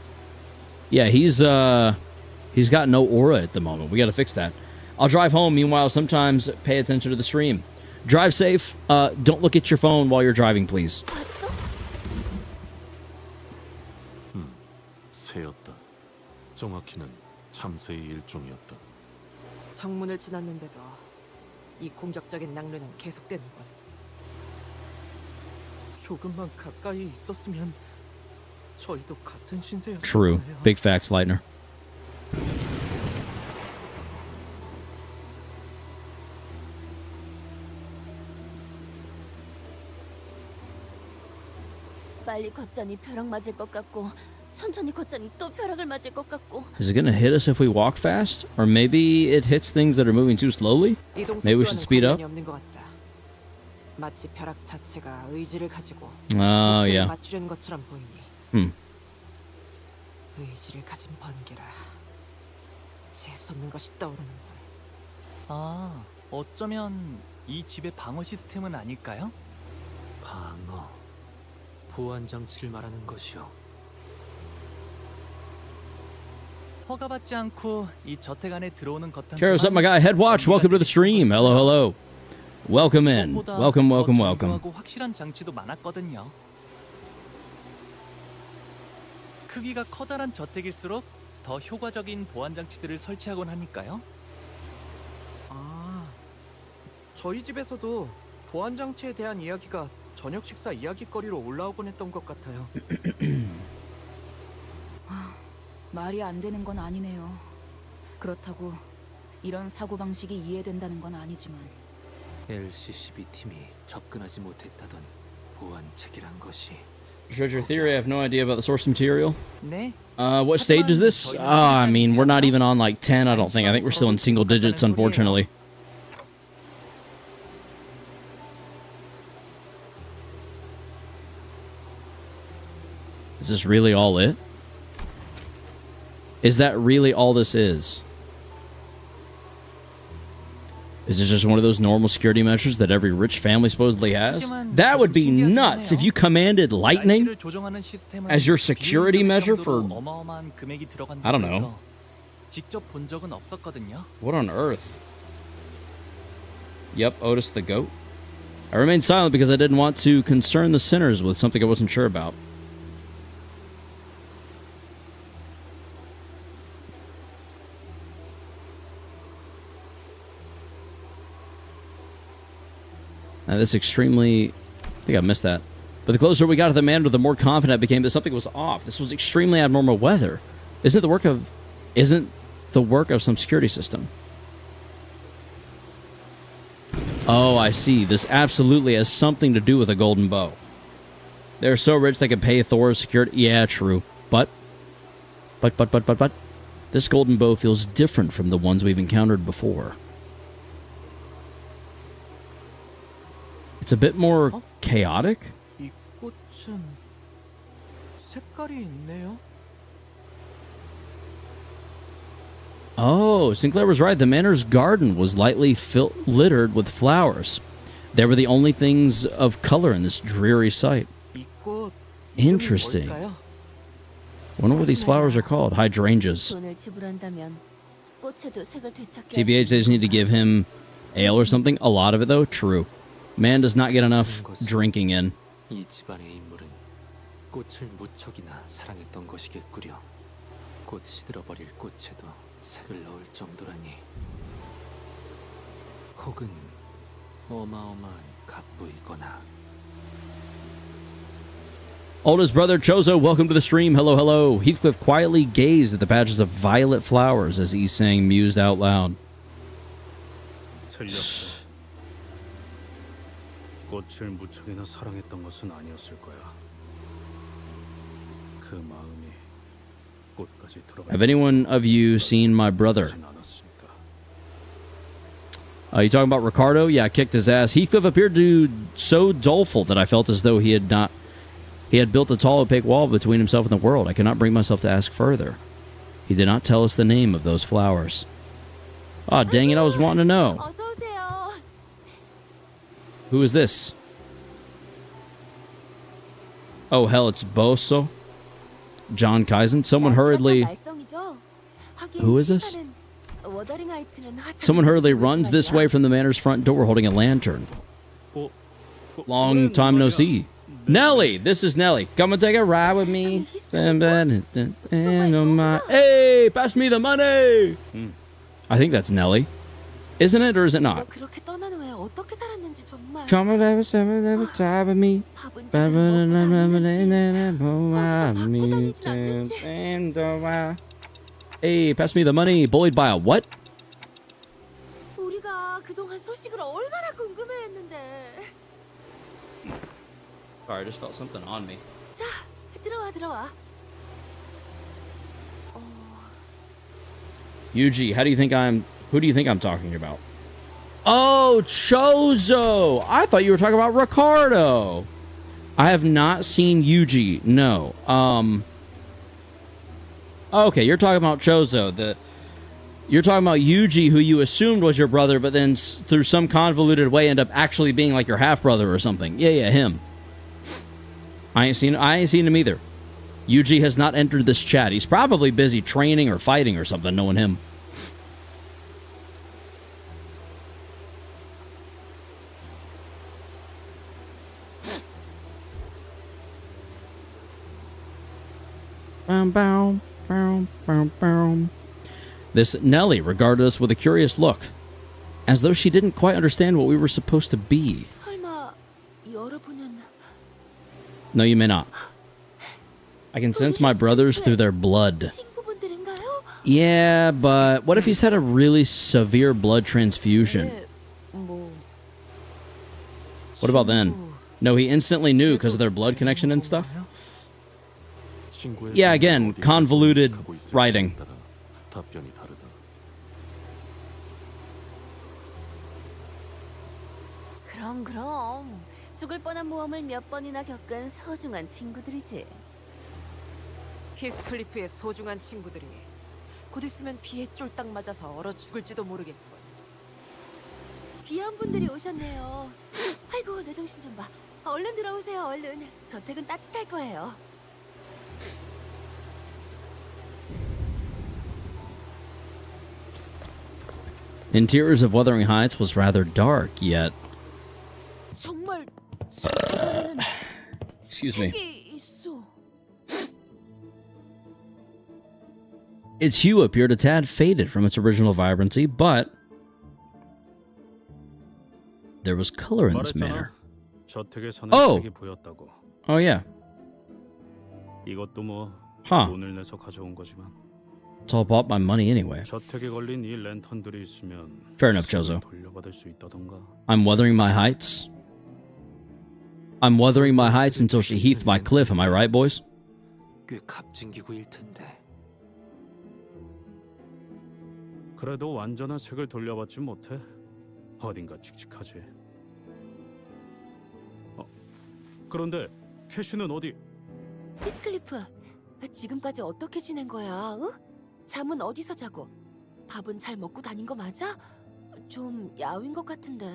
Yeah, he's got no aura at the moment. We got to fix that. I'll drive home. Meanwhile, sometimes pay attention to the stream. Drive safe. Don't look at your phone while you're driving, please. 새였다. 정확히는 참새의 일종이었다. 정문을 지났는데도 이 공격적인 낭류는 계속되는군. 조금만 가까이 있었으면 저희도 같은 신세였을 True. 거예요. Big facts, Lightner. 빨리 걷자니 벼락 맞을 것 같고 천천히 걷자니 또 벼락을 맞을 것 같고. Is it going to hit us if we walk fast? Or maybe it hits things that are moving too slowly? Maybe we should speed up? 없는 것 같다. 마치 벼락 자체가 의지를 가지고 Oh, yeah. 맞추려는 것처럼 보이니. 의지를 가진 번개라. 재수 없는 것이 떠오르는군. 아, 어쩌면 이 집의 방어 시스템은 아닐까요? 방어, 보안 장치를 말하는 것이오. 허가받지 않고 이 저택 안에 들어오는 것한 Kara's up, my guy. Headwatch, welcome to the stream. Hello, hello. Welcome in. Welcome, welcome, welcome. 확실한 장치도 많았거든요. 크기가 커다란 저택일수록 더 효과적인 보안 장치들을 설치하곤 하니까요. 아, 저희 집에서도 보안 장치에 대한 이야기가 저녁 식사 이야기거리로 올라오곤 했던 것 같아요. 말이 안 되는 건 아니네요. 그렇다고 이런 사고방식이 이해된다는 건 아니지만 LCCB 팀이 접근하지 못했다던 보안 체계란 것이 Treasure theory, I have no idea about the source material. 네. What stage is this? I mean, we're not even on like 10, I don't think. I think we're still in single digits, unfortunately. Is this really all it? Is that really all this is? Is this just one of those normal security measures that every rich family supposedly has? That would be nuts if you commanded lightning as your security measure for... I don't know. What on earth? Yep, Otis the goat. I remained silent because I didn't want to concern the sinners with something I wasn't sure about. This extremely... I think I missed that. But the closer we got to the manor, the more confident I became that something was off. This was extremely abnormal weather. Isn't the work of some security system? Oh, I see. This absolutely has something to do with a golden bow. They're so rich they can pay Thor's security. Yeah, true. But. This golden bow feels different from the ones we've encountered before. It's a bit more chaotic. 이 꽃은 색깔이 있네요. Oh, Sinclair was right. The manor's garden was lightly littered with flowers. They were the only things of color in this dreary sight. Interesting. Wonder what these flowers are called. Hydrangeas. TBH, they just need to give him ale or something. A lot of it, though. True. Man does not get enough drinking in. 이 집안의 인물은 꽃을 무척이나 사랑했던 것이겠구려. 곧 시들어버릴 꽃에도 색을 넣을 정도라니. 혹은 어마어마한 갑부이거나. Oldest brother Chozo, welcome to the stream. Hello, hello. Heathcliff quietly gazed at the patches of violet flowers as Isang mused out loud. 틀렸어. 꽃을 무척이나 사랑했던 것은 아니었을 거야. 그 마음이 꽃까지 들어가. Have anyone of you seen my brother? You talking about Ricardo? Yeah, I kicked his ass. Heathcliff appeared to so doleful that I felt as though he had built a tall opaque wall between himself and the world. I could not bring myself to ask further. He did not tell us the name of those flowers. Ah, dang it, I was wanting to know. Who is this? Oh, hell, it's Boso? John Kaizen? Someone hurriedly... Who is this? Someone hurriedly runs this way from the manor's front door holding a lantern. Long time no see. Nelly! This is Nelly. Come and take a ride with me. Hey, pass me the money! I think that's Nelly. Isn't it, or is it not? Come and have a time with me. Hey, pass me the money. Bullied by a what? Sorry, I just felt something on me. Yuji, who do you think I'm talking about? Oh, Chozo! I thought you were talking about Ricardo. I have not seen Yuji. No. Okay, you're talking about Chozo. You're talking about Yuji, who you assumed was your brother, but then through some convoluted way end up actually being like your half brother or something. Yeah, him. I ain't seen him either. Yuji has not entered this chat. He's probably busy training or fighting or something, knowing him. This Nelly regarded us with a curious look, as though she didn't quite understand what we were supposed to be. No, you may not. I can sense my brothers through their blood. Yeah, but what if he's had a really severe blood transfusion? 뭐 What about then? No, he instantly knew because of their blood connection and stuff? Yeah, again, convoluted writing. 답변이 다르다. 그럼 죽을 뻔한 모험을 몇 번이나 겪은 소중한 친구들이지. 히스클리프의 소중한 친구들이 곧 있으면 비에 쫄딱 맞아서 얼어 죽을지도 모르겠군. 귀한 분들이 오셨네요. 아이고 내 정신 좀 봐. 얼른 들어오세요 얼른. 저택은 따뜻할 거예요. Interiors of Wuthering Heights was rather dark, yet... 정말 저택에는 Excuse me. 색이 있어. Its hue appeared a tad faded from its original vibrancy, but... there was color in this manner. 저택에 사는 Oh! 색이 보였다고. Oh, yeah. 이것도 뭐 Huh. 돈을 내서 가져온 거지만. It's all bought by money anyway. 저택에 걸린 이 랜턴들이 있으면 Fair enough, Jozo. 돌려받을 수 있다던가. I'm weathering my heights. I'm weathering my heights until she heath my cliff, am I right, boys? 꽤 값진 기구일 텐데. 그래도 완전한 색을 돌려받지 못해. 어딘가 칙칙하지. 그런데 캐시는 어디? 히스클리프, 지금까지 어떻게 지낸 거야? 응? 잠은 어디서 자고? 밥은 잘 먹고 다닌 거 맞아? 좀 야윈 것 같은데.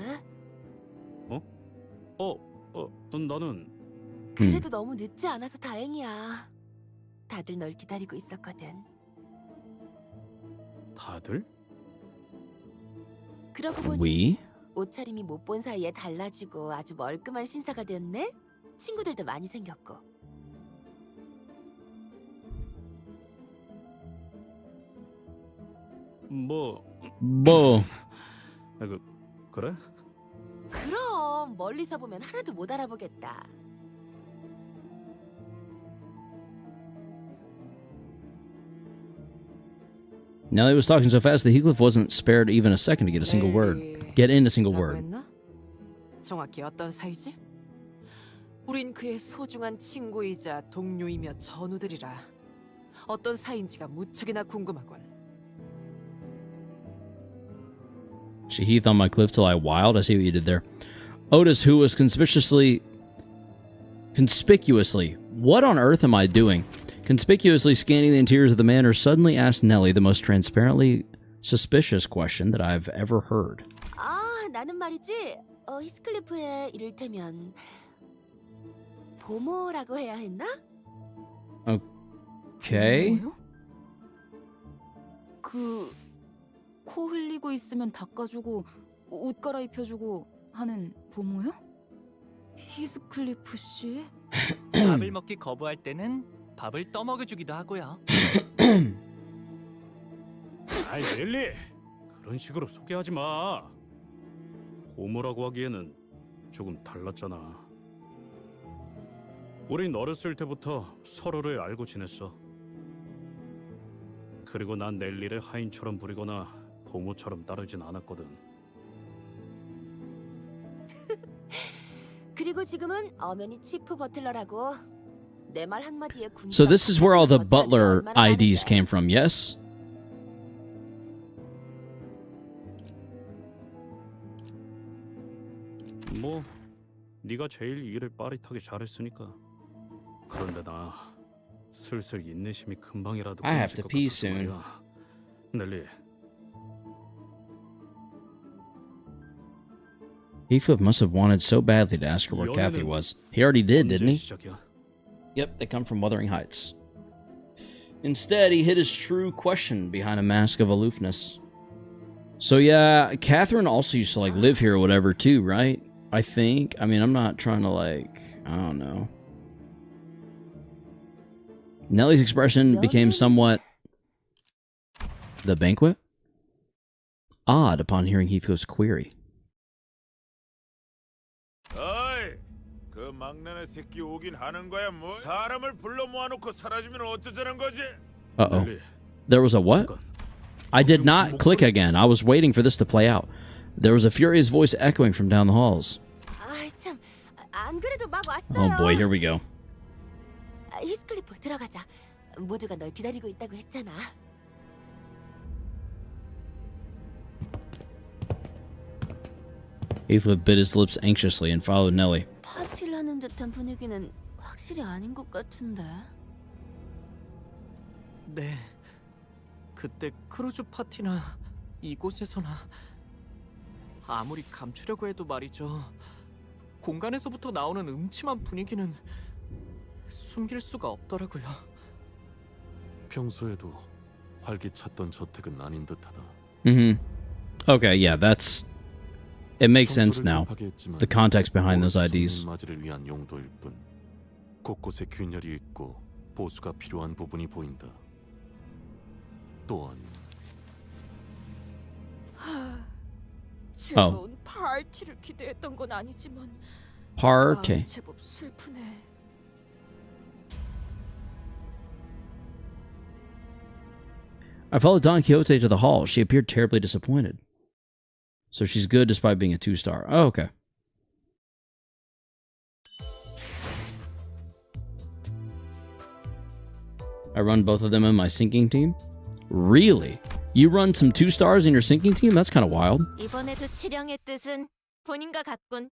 나는 그래도 너무 늦지 않아서 다행이야. 다들 널 기다리고 있었거든. 다들? 그러고 보니 We? 옷차림이 못 본 사이에 달라지고 아주 멀끔한 신사가 됐네. 친구들도 많이 생겼고. 뭐 그래? 그럼 멀리서 보면 하나도 못 알아보겠다. Nellie was talking so fast that Heathcliff wasn't spared even a second to get a single word. Get in a single word. 했나? 정확히 어떤 사이지? 우린 그의 소중한 친구이자 동료이며 전우들이라 어떤 사이인지가 무척이나 궁금하군. She heathed on my cliff till I wild. I see what you did there. Otis, who was conspicuously... What on earth am I doing? Conspicuously scanning the interiors of the manor, suddenly asked Nellie the most transparently suspicious question that I've ever heard. 아, 나는 말이지. 히스클리프의 이를테면 보모라고 해야 했나? Okay. 뭐요? 코 흘리고 있으면 닦아주고 옷 갈아입혀주고 하는 보모요? 히스클리프 씨? 밥을 먹기 거부할 때는 밥을 떠먹여주기도 하고요. 아이 넬리, 그런 식으로 소개하지 마. 보모라고 하기에는 조금 달랐잖아. 우린 어렸을 때부터 서로를 알고 지냈어. 그리고 난 넬리를 하인처럼 부리거나 보모처럼 따르진 않았거든. 그리고 지금은 엄연히 치프 버틀러라고. 내 말 한마디에 So this is where all the butler IDs came from, yes? 뭐 네가 제일 일을 빠릿하게 잘했으니까. 그런데 나 슬슬 인내심이 금방이라도 I have 끊어질 to 것 pee 같아서 soon. 말이야. 넬리, Heathcliff must have wanted so badly to ask her where Kathy was. He already did, didn't he? 시작이야? Yep, they come from Wuthering Heights. Instead, he hid his true question behind a mask of aloofness. So yeah, Catherine also used to like live here or whatever too, right? I think. I mean, I'm not trying to like, I don't know. Nellie's expression became somewhat... The banquet? Odd upon hearing Heathcliff's query. 어이, 그 막내네 새끼 오긴 하는 거야 뭐? 사람을 불러 모아놓고 사라지면 어쩌자는 거지? Uh-oh. 넬리, There was a what? I did not click again. I was waiting for this to play out. There was a furious voice echoing from down the halls. 아이 참, 안 그래도 막 왔어요. Oh boy, here we go. 히스클리프 들어가자. 모두가 널 기다리고 있다고 했잖아. Heathcliff bit his lips anxiously and followed Nellie. 파티를 하는 듯한 분위기는 확실히 아닌 것 같은데. 네. 그때 크루즈 파티나 이곳에서나 아무리 감추려고 해도 말이죠. 공간에서부터 나오는 음침한 분위기는 숨길 수가 없더라고요. 평소에도 활기찼던 저택은 아닌 듯하다. Okay, yeah, that's... It makes sense now. The context behind those IDs. 맞이를 위한 용도일 뿐. 곳곳에 균열이 있고 보수가 필요한 부분이 보인다. 또한 즐거운 파티를 기대했던 건 아니지만 Party. 마음이 제법 슬프네. I followed Don Quixote to the hall. She appeared terribly disappointed. So she's good despite being a 2-star. Oh, okay. I run both of them in my sinking team? Really? You run some 2-stars in your sinking team? That's kind of wild. 이번에도 치령의 뜻은 본인과 같군.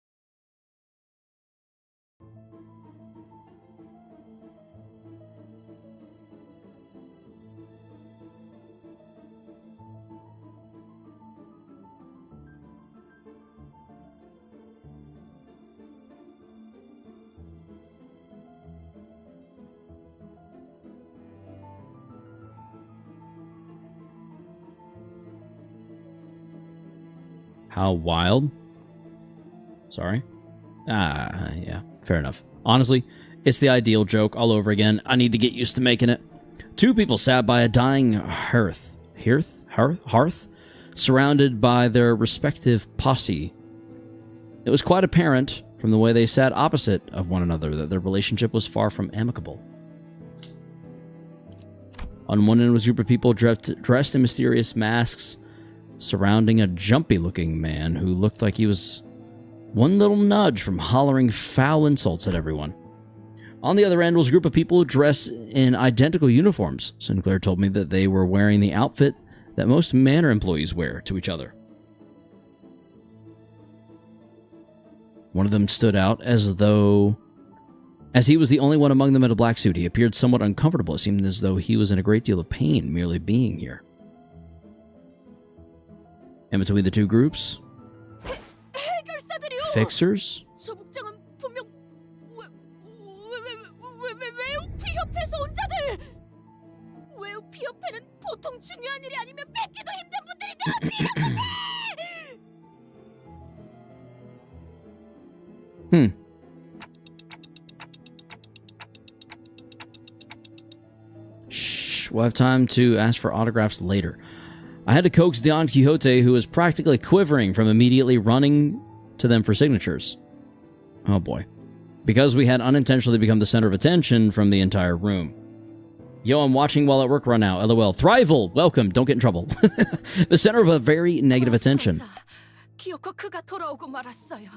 How wild? Sorry. Yeah, fair enough. Honestly, it's the ideal joke all over again. I need to get used to making it. Two people sat by a dying hearth, surrounded by their respective posse. It was quite apparent from the way they sat opposite of one another that their relationship was far from amicable. On one end was a group of people dressed in mysterious masks, surrounding a jumpy-looking man who looked like he was one little nudge from hollering foul insults at everyone. On the other end was a group of people dressed in identical uniforms. Sinclair told me that they were wearing the outfit that most Manor employees wear to each other. One of them stood out as he was the only one among them in a black suit. He appeared somewhat uncomfortable. It seemed as though he was in a great deal of pain merely being here. In between the two groups, fixers? 저 복장은 분명 외우피 협회에서 온 자들! 외우피 협회는 보통 중요한 일이 아니면 뺏기도 힘든 분들인데 어떻게 이런 거지! Shh, we'll have time to ask for autographs later. I had to coax Don Quixote, who was practically quivering from immediately running to them for signatures. Oh boy. Because we had unintentionally become the center of attention from the entire room. Yo, I'm watching while at work right now. LOL. Thrival! Welcome. Don't get in trouble. The center of a very negative attention. 기어코 그가 돌아오고 말았어요.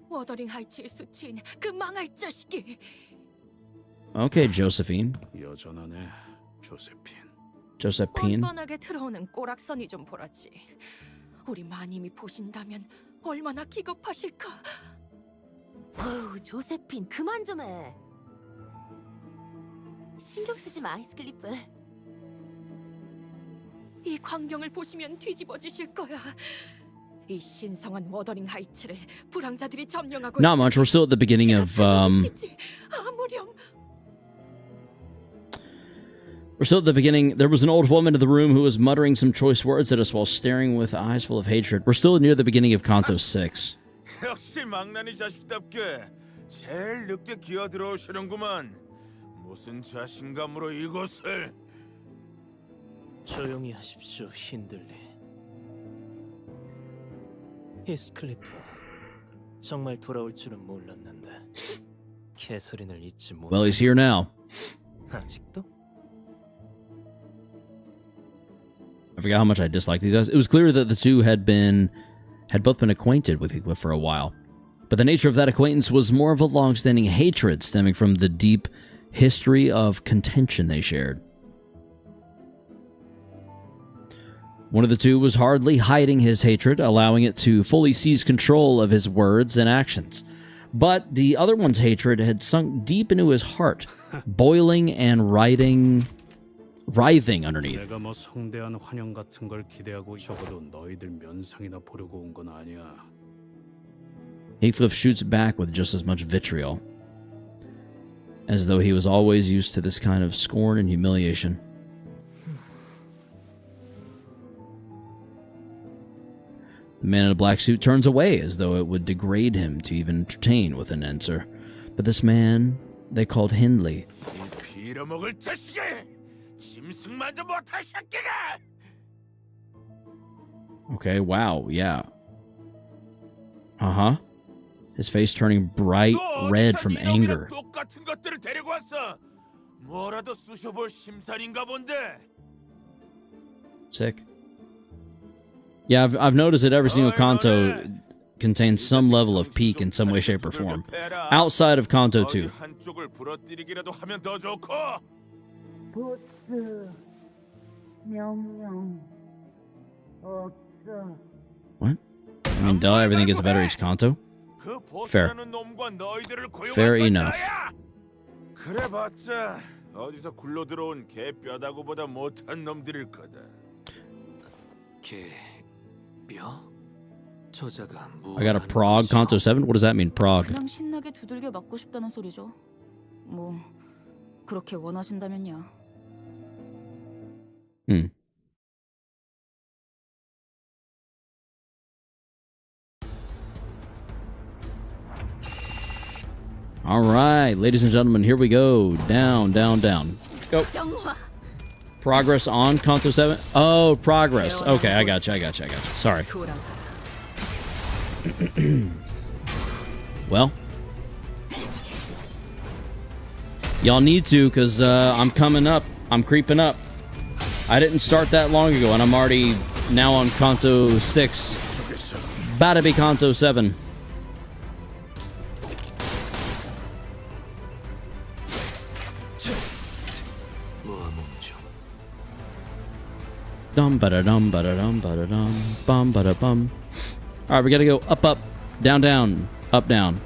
워더링 하이츠의 수치인 그 망할 자식이. Okay, Josephine. 여전하네, 조세핀. Josephine. 뻔뻔하게 들어오는 꼬락선이 좀 보라지. 우리 마님이 보신다면 얼마나 기겁하실까. 어우, 조세핀 그만 좀 해. 신경 쓰지 마, 히스클리프. 이 광경을 보시면 뒤집어지실 거야. 이 신성한 워더링 하이츠를 불황자들이 점령하고. Not much. We're still at the beginning of 아무렴. We're still at the beginning. There was an old woman in the room who was muttering some choice words at us while staring with eyes full of hatred. We're still near the beginning of Canto 6. 역시 망나니 자식답게 제일 늦게 기어 들어오시는구만. 무슨 자신감으로 이곳을? 조용히 하십시오, 힌들리. 히스클리프, 정말 돌아올 줄은 몰랐는데 캐서린을 잊지 못. Well, he's here now. 아직도? I forgot how much I disliked these guys. It was clear that the two had both been acquainted with Heathcliff for a while. But the nature of that acquaintance was more of a long-standing hatred stemming from the deep history of contention they shared. One of the two was hardly hiding his hatred, allowing it to fully seize control of his words and actions. But the other one's hatred had sunk deep into his heart, boiling and writhing underneath. 내가 뭐 성대한 환영 같은 걸 기대하고 적어도 너희들 면상이나 보려고 온 건 아니야. Heathcliff shoots back with just as much vitriol, as though he was always used to this kind of scorn and humiliation. The man in a black suit turns away as though it would degrade him to even entertain with an answer. But this man they called Hindley. 빌어먹을 자식이! 짐승만도 못할 새끼가! Okay, wow, yeah. Uh-huh. His face turning bright red from anger. 똑같은 것들을 데리고 왔어. 뭐라도 쑤셔볼 심산인가 본데. Sick. Yeah, I've noticed that every single Kanto contains some level of peak in some way, shape, or form. Outside of Kanto 2. 한쪽을 부러뜨리기라도 하면 더 좋고. 보스 명령 없어. What? I mean, duh, everything gets better each Kanto. Fair. Fair enough. 그래봤자 어디서 굴러 들어온 개 뼈다구보다 못한 놈들일 거다. 뼈? 저자가 I got a Prague Kanto 7? What does that mean, Prague? 그냥 신나게 두들겨 맞고 싶다는 소리죠. 뭐 그렇게 원하신다면요. All right, ladies and gentlemen, here we go. Down, down, down. Go. Progress on Kanto 7? Oh, progress. Okay, I got you. Sorry. Well. Y'all need to, because I'm coming up. I'm creeping up. I didn't start that long ago, and I'm already now on Kanto 6. About to be Kanto 7. Dum ba da dum ba da dum ba da dum bum ba da bum. All right, we gotta go up, up, down, down, up, down.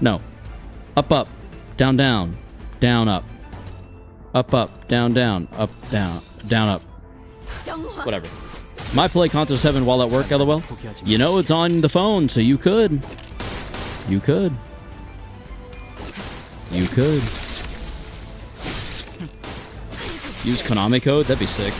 No, up, up, down, down, down, up, up, down, down, up, down, down, up. Whatever. Might play Kanto 7 while at work, LOL. You know it's on the phone, so you could. You could. You could. Use Konami code? That'd be sick.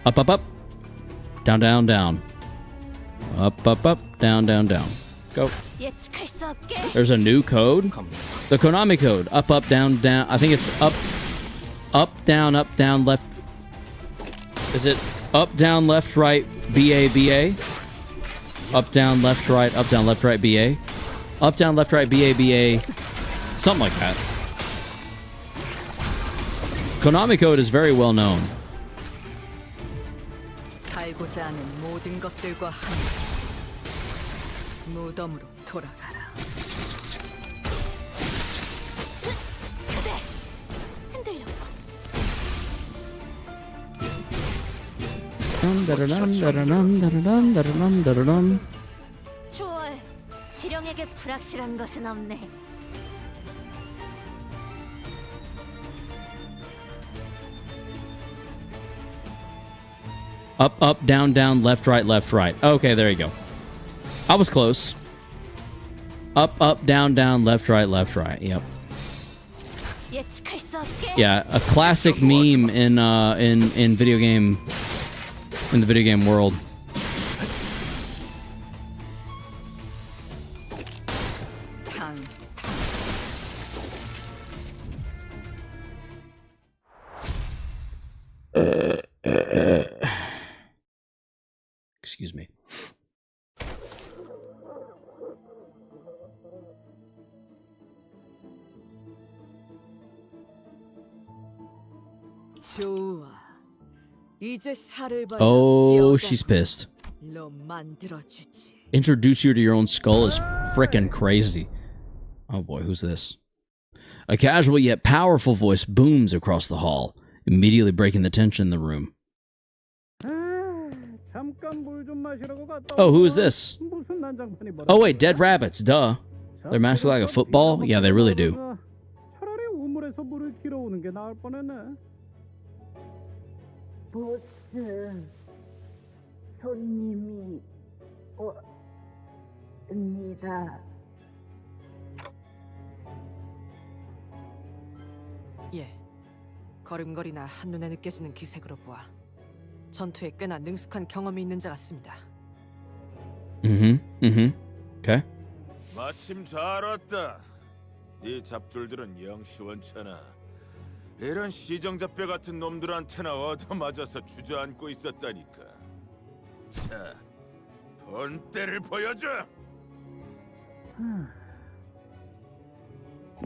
Up, up, up. Down, down, down. Up, up, up. Down, down, down. Go. There's a new code. The Konami code. Up, up, down, down. I think it's up, down, left. Is it up, down, left, right, BA, BA? Up, down, left, right, BA? Up, down, left, right, BA, BA. Something like that. Konami code is very well known. 살고자 하는 모든 것들과 함께 무덤으로 돌아가라. 초월, 지령에게 불확실한 것은 없네. Up, up, down, down, left, right, left, right. Okay, there you go. I was close. Up, up, down, down, left, right, left, right. Yep. Yeah, a classic meme in video game, in the video game world. 좋아. 이제 살을 받아 Oh, she's pissed. 로 만들어주지. Introduce you to your own skull is frickin' crazy. Oh boy, who's this? A casual yet powerful voice booms across the hall, immediately breaking the tension in the room. Oh, who is this? Oh wait, dead rabbits, duh. They're masked like a football? Yeah, they really do. 차라리 우물에서 물을 길어오는 게 나을 뻔했네. 보스, 손님이 옵니다. 예. 걸음걸이나 한눈에 느껴지는 기색으로 보아 전투에 꽤나 능숙한 경험이 있는 자 같습니다. Okay. 마침 잘 왔다. 네 잡졸들은 영 시원찮아. 이런 시정잡배 같은 놈들한테나 얻어맞아서 주저앉고 있었다니까. 자, 본때를 보여줘.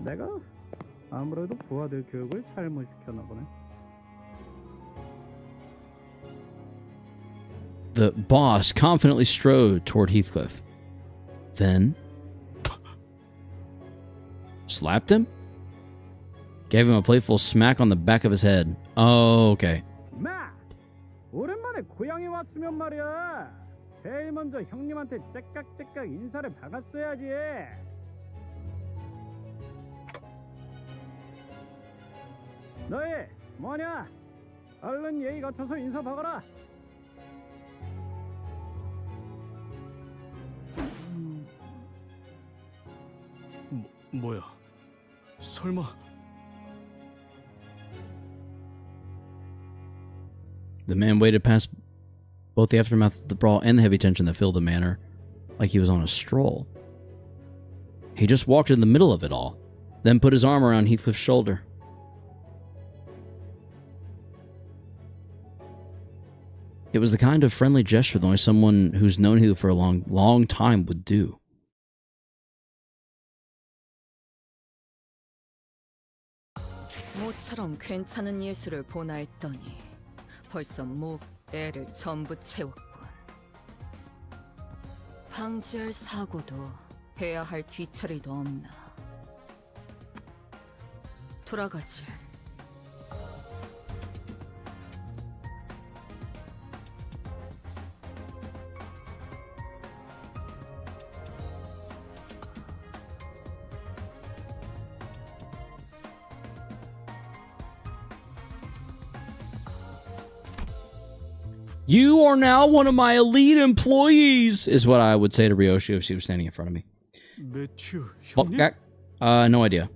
내가 아무래도 부하들 교육을 잘못시켰나 보네. The boss confidently strode toward Heathcliff. Then slapped him? Gave him a playful smack on the back of his head. Oh, okay. 마! 오랜만에 고향에 왔으면 말이야. 제일 먼저 형님한테 째깍째깍 인사를 박았어야지. 너희 뭐냐? 얼른 예의 갖춰서 인사 박아라. 뭐야? 설마 The man waited past both the aftermath of the brawl and the heavy tension that filled the manor like he was on a stroll. He just walked in the middle of it all, then put his arm around Heathcliff's shoulder. It was the kind of friendly gesture that only someone who's known Heathcliff for a long time would do. 모처럼 괜찮은 예술을 보나 했더니 벌써 목, 애를 전부 채웠군. 방지할 사고도 해야 할 뒤처리도 없나. 돌아가지. You are now one of my elite employees, is what I would say to Ryoshi if she was standing in front of me. 매튜 No idea.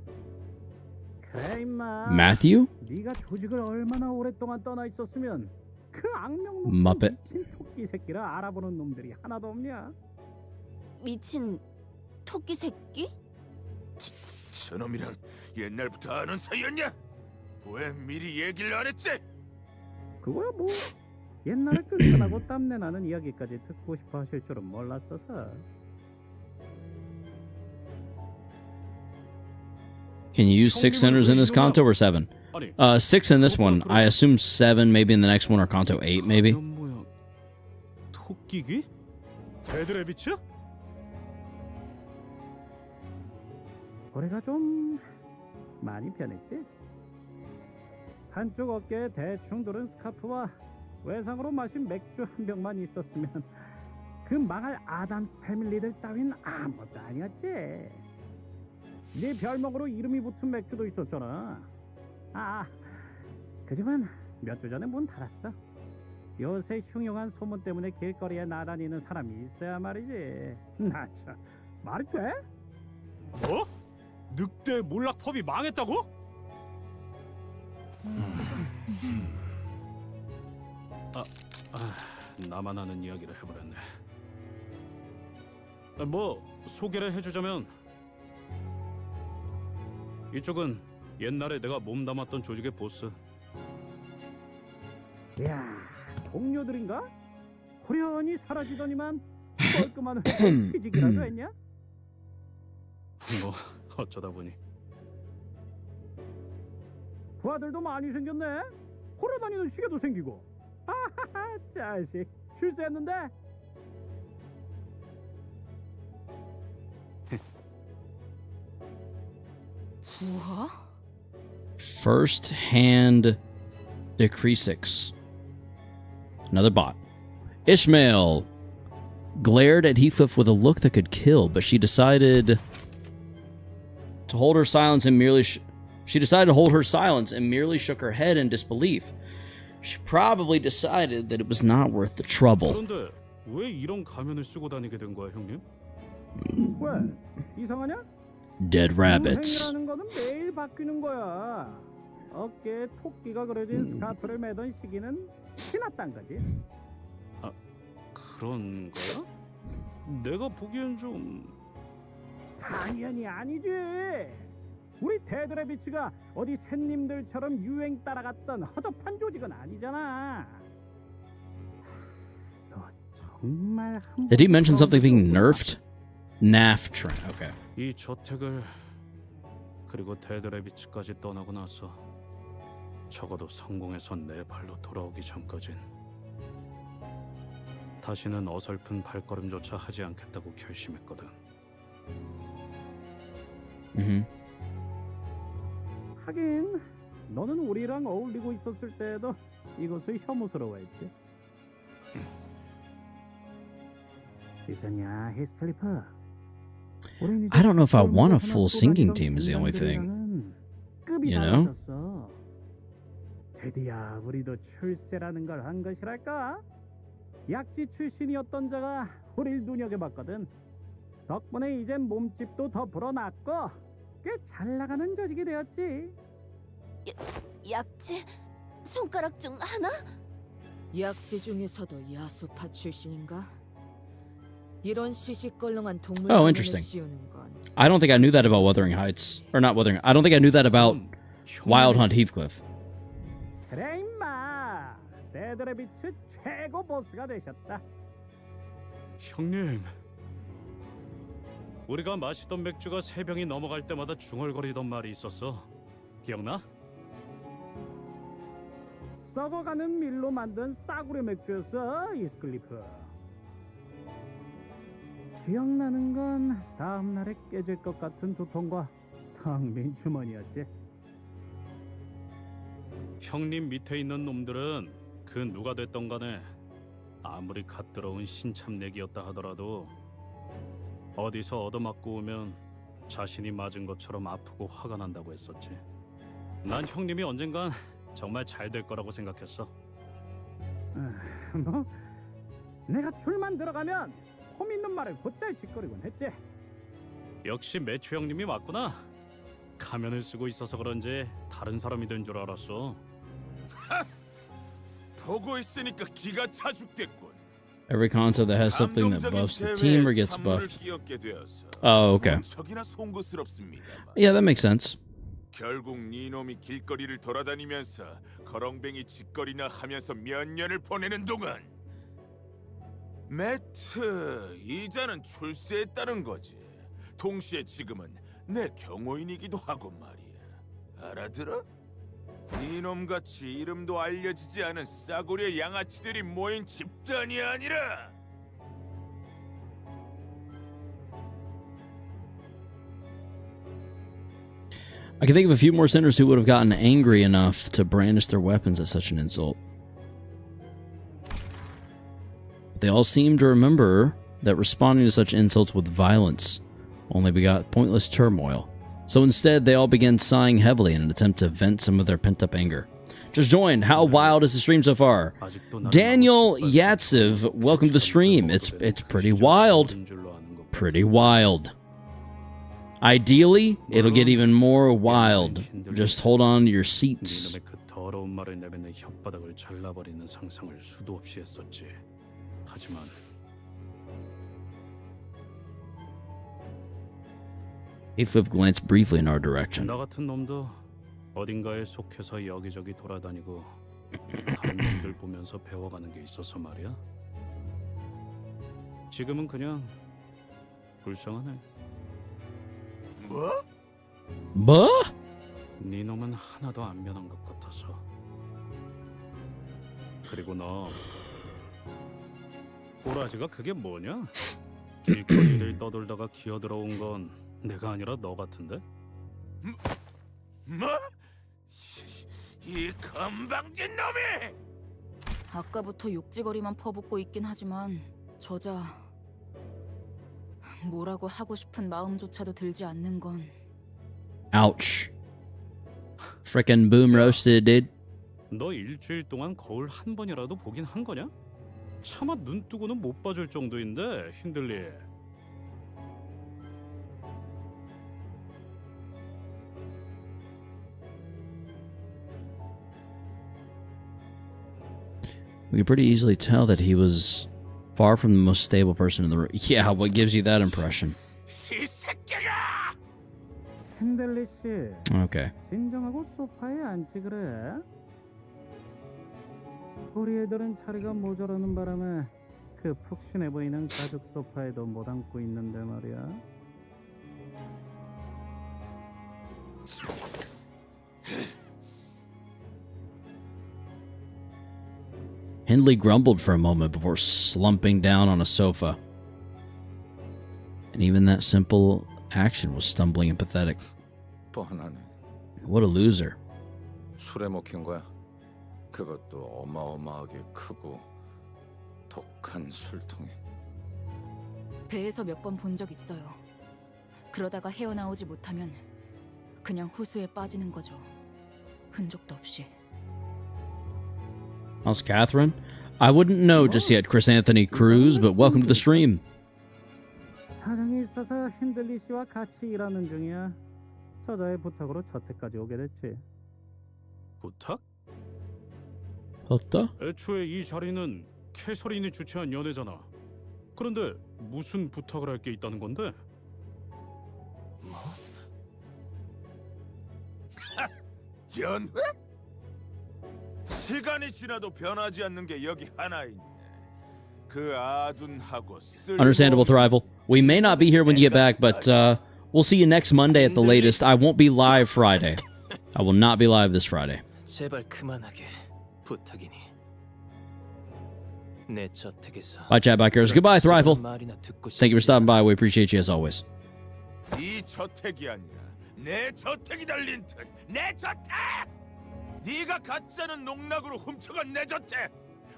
그래 임마. Matthew? 네가 조직을 얼마나 오랫동안 떠나 있었으면 그 악명 Muppet. 미친 토끼 새끼를 알아보는 놈들이 하나도 없냐? 미친 토끼 새끼? 저놈이랑 옛날부터 아는 사이였냐? 왜 미리 얘기를 안 했지? 그거야 뭐 옛날에 끈끈하고 땀내 나는 이야기까지 듣고 싶어 하실 줄은 몰랐어서. Can you use 6 centers in this Kanto or 7? 6 in this one. I assume 7 maybe in the next one or Kanto 8 maybe. 토끼기? 데드래비츠? 거래가 좀 많이 변했지? 한쪽 어깨에 대충 두른 스카프와 외상으로 마신 맥주 한 병만 있었으면 그 망할 아담스 패밀리들 따윈 아무것도 아니었지. 네 별명으로 이름이 붙은 맥주도 있었잖아. 그 집은 몇 주 전에 문 닫았어. 요새 흉흉한 소문 때문에 길거리에 나다니는 사람이 있어야 말이지. 나 참 말이 돼? 뭐? 늑대 몰락펍이 망했다고? 나만 아는 이야기를 해버렸네. 뭐 소개를 해주자면 이쪽은 옛날에 내가 몸담았던 조직의 보스. 야, 동료들인가? 호련히 사라지더니만 깔끔한 취직이라도 했냐? 뭐 어쩌다 보니. 부하들도 많이 생겼네. 걸어다니는 시계도 생기고. 아하하, 자식. 출세했는데? 뭐야? First hand Decreasix. Another bot. Ishmael glared at Heathcliff with a look that could kill, but she decided to hold her silence and merely she decided to hold her silence and merely shook her head in disbelief. She probably decided that it was not worth the trouble. 그런데 왜 이런 가면을 쓰고 다니게 된 거야, 형님? 왜? 이상하냐? Dead rabbits. 유행이라는 거는 매일 바뀌는 거야. 어깨에 토끼가 그려진 스카프를 매던 시기는 지났단 거지. 아, 그런 거야? 내가 보기엔 좀... 당연히 아니지. 우리 데드래비츠가 어디 샌님들처럼 유행 따라갔던 허접한 조직은 아니잖아. 너 정말 Did he mention something being nerfed? Naff trend. Okay. 이 저택을 그리고 데드래비츠까지 떠나고 나서 적어도 성공해서 내 발로 돌아오기 전까진 다시는 어설픈 발걸음조차 하지 않겠다고 결심했거든. 하긴 너는 우리랑 어울리고 있었을 때에도 이것을 혐오스러워했지. 있었냐, 히스클리프? I don't know if I want a full singing team is the only thing. You know? 드디어 우리도 출세라는 걸 한 것이랄까? 약지 출신이었던 자가 우릴 눈여겨봤거든. 덕분에 이젠 몸집도 더 불어났고 꽤 잘 나가는 조직이 되었지. 약지? 손가락 중 하나? 약지 중에서도 야수파 출신인가? 이런 시시껄렁한 동물 Oh, interesting. I don't think I knew that about Wuthering Heights. Or not Wuthering. I don't think I knew that about Wild Hunt Heathcliff. 그래 임마. 데드래비츠 최고 보스가 되셨다. 형님, 우리가 마시던 맥주가 3병이 넘어갈 때마다 중얼거리던 말이 있었어. 기억나? 썩어가는 밀로 만든 싸구려 맥주였어, 이스클리프. 기억나는 건 다음 날에 깨질 것 같은 두통과 텅 빈 주머니였지. 형님 밑에 있는 놈들은 그 누가 됐던 간에 아무리 갓 들어온 신참내기였다 하더라도 어디서 얻어맞고 오면 자신이 맞은 것처럼 아프고 화가 난다고 했었지. 난 형님이 언젠간 정말 잘 될 거라고 생각했어. 뭐 내가 줄만 들어가면 폼 있는 말을 곧잘 짓거리곤 했지. 역시 매추 형님이 맞구나. 가면을 쓰고 있어서 그런지 다른 사람이 된 줄 알았어. 보고 있으니까 기가 차 죽겠군. Every CANTO that has something that buffs the team or gets buffed. Oh, okay. Yeah, that makes sense. 결국 네 놈이 길거리를 돌아다니면서 거렁뱅이 짓거리나 하면서 몇 년을 보내는 동안 매트 이자는 출세했다는 거지. 동시에 지금은 내 경호인이기도 하고 말이야. 알아들어? 네놈같이 이름도 알려지지 않은 싸구려 양아치들이 모인 집단이 아니라 I can think of a few more sinners who would have gotten angry enough to brandish their weapons at such an insult. They all seem to remember that responding to such insults with violence only begot pointless turmoil. So instead, they all began sighing heavily in an attempt to vent some of their pent-up anger. Just joined. How wild is the stream so far? Daniel Yatsev, welcome to the stream. It's pretty wild. Pretty wild. Ideally, it'll get even more wild. Just hold on to your seats. 네놈의 그 더러운 말을 내뱉는 혓바닥을 잘라버리는 상상을 수도 없이 했었지. 하지만 Heathcliff glanced briefly in our direction. 나 같은 놈도 어딘가에 속해서 여기저기 돌아다니고 다른 놈들 보면서 배워가는 게 있어서 말이야. 지금은 그냥 불쌍하네. 뭐? 네 놈은 하나도 안 변한 것 같아서. 그리고 너 꼬라지가 그게 뭐냐? 길거리를 떠돌다가 기어들어온 건 내가 아니라 너 같은데? 뭐? 이 건방진 놈이! 아까부터 욕지거리만 퍼붓고 있긴 하지만 저자 뭐라고 하고 싶은 마음조차도 들지 않는 건 Ouch. Frickin' boom roasted, dude. 너 일주일 동안 거울 한 번이라도 보긴 한 거냐? 차마 눈 뜨고는 못 봐줄 정도인데 힌들리. We could pretty easily tell that he was far from the most stable person in the room. Yeah, what gives you that impression? 이 새끼가! 핸들리 씨. Okay. 진정하고 소파에 앉지 그래. 우리 애들은 자리가 모자라는 바람에 그 푹신해 보이는 가죽 소파에도 못 앉고 있는데 말이야. Hindley grumbled for a moment before slumping down on a sofa. And even that simple action was stumbling and pathetic. 뻔하네. What a loser. 술에 먹힌 거야. 그것도 어마어마하게 크고 독한 술통에. 배에서 몇 번 본 적 있어요. 그러다가 헤어나오지 못하면 그냥 호수에 빠지는 거죠. 흔적도 없이. How's Catherine? I wouldn't know just yet, Chris Anthony Cruz, but welcome to the stream. 사정이 있어서 핸들리 씨와 같이 일하는 중이야. 저자의 부탁으로 저택까지 오게 됐지. 부탁? 어떠? 애초에 이 자리는 캐서린이 주최한 연회잖아. 그런데 무슨 부탁을 할 게 있다는 건데? 연회? 시간이 지나도 변하지 않는 게 여기 하나 있네. 그 아둔하고 Understandable, Thrival. We may not be here when you get back, but we'll see you next Monday at the latest. I won't be live Friday. I will not be live this Friday. 제발 그만하게 부탁이니. 내 저택에서 Bye, chat backers. Goodbye, Thrival. Thank you for stopping by. We appreciate you as always. 이 저택이 아니라 내 저택이 달린 듯. 내 저택! 네가 가짜는 농락으로 훔쳐간 내 저택.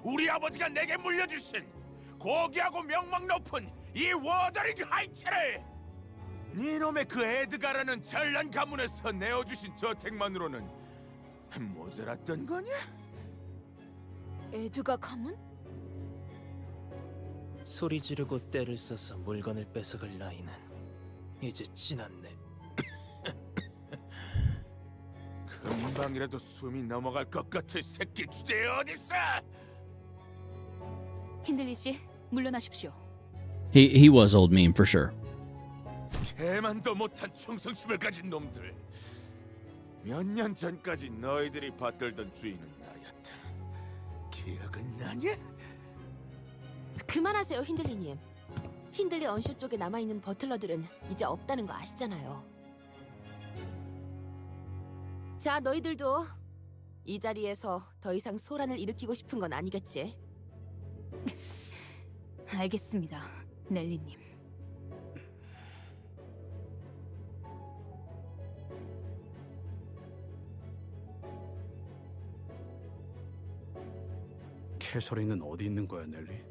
우리 아버지가 내게 물려주신 고귀하고 명망 높은 이 워더링 하이츠를 네놈의 그 에드가라는 잘난 가문에서 내어주신 저택만으로는 모자랐던 거냐? 에드가 가문? 소리 지르고 떼를 써서 물건을 뺏어갈 나이는 이제 지났네. 금방이라도 숨이 넘어갈 것 같은 새끼 주제에 어딨어? 힌들리 씨, 물러나십시오. He was old meme for sure. 개만도 못한 충성심을 가진 놈들. 몇 년 전까지 너희들이 받들던 주인은 나였다. 기억은 나냐? 그만하세요, 힌들리님. 힌들리 언쇼 쪽에 남아있는 버틀러들은 이제 없다는 거 아시잖아요. 자, 너희들도 이 자리에서 더 이상 소란을 일으키고 싶은 건 아니겠지? 알겠습니다, 넬리님. 캐서린은 어디 있는 거야, 넬리?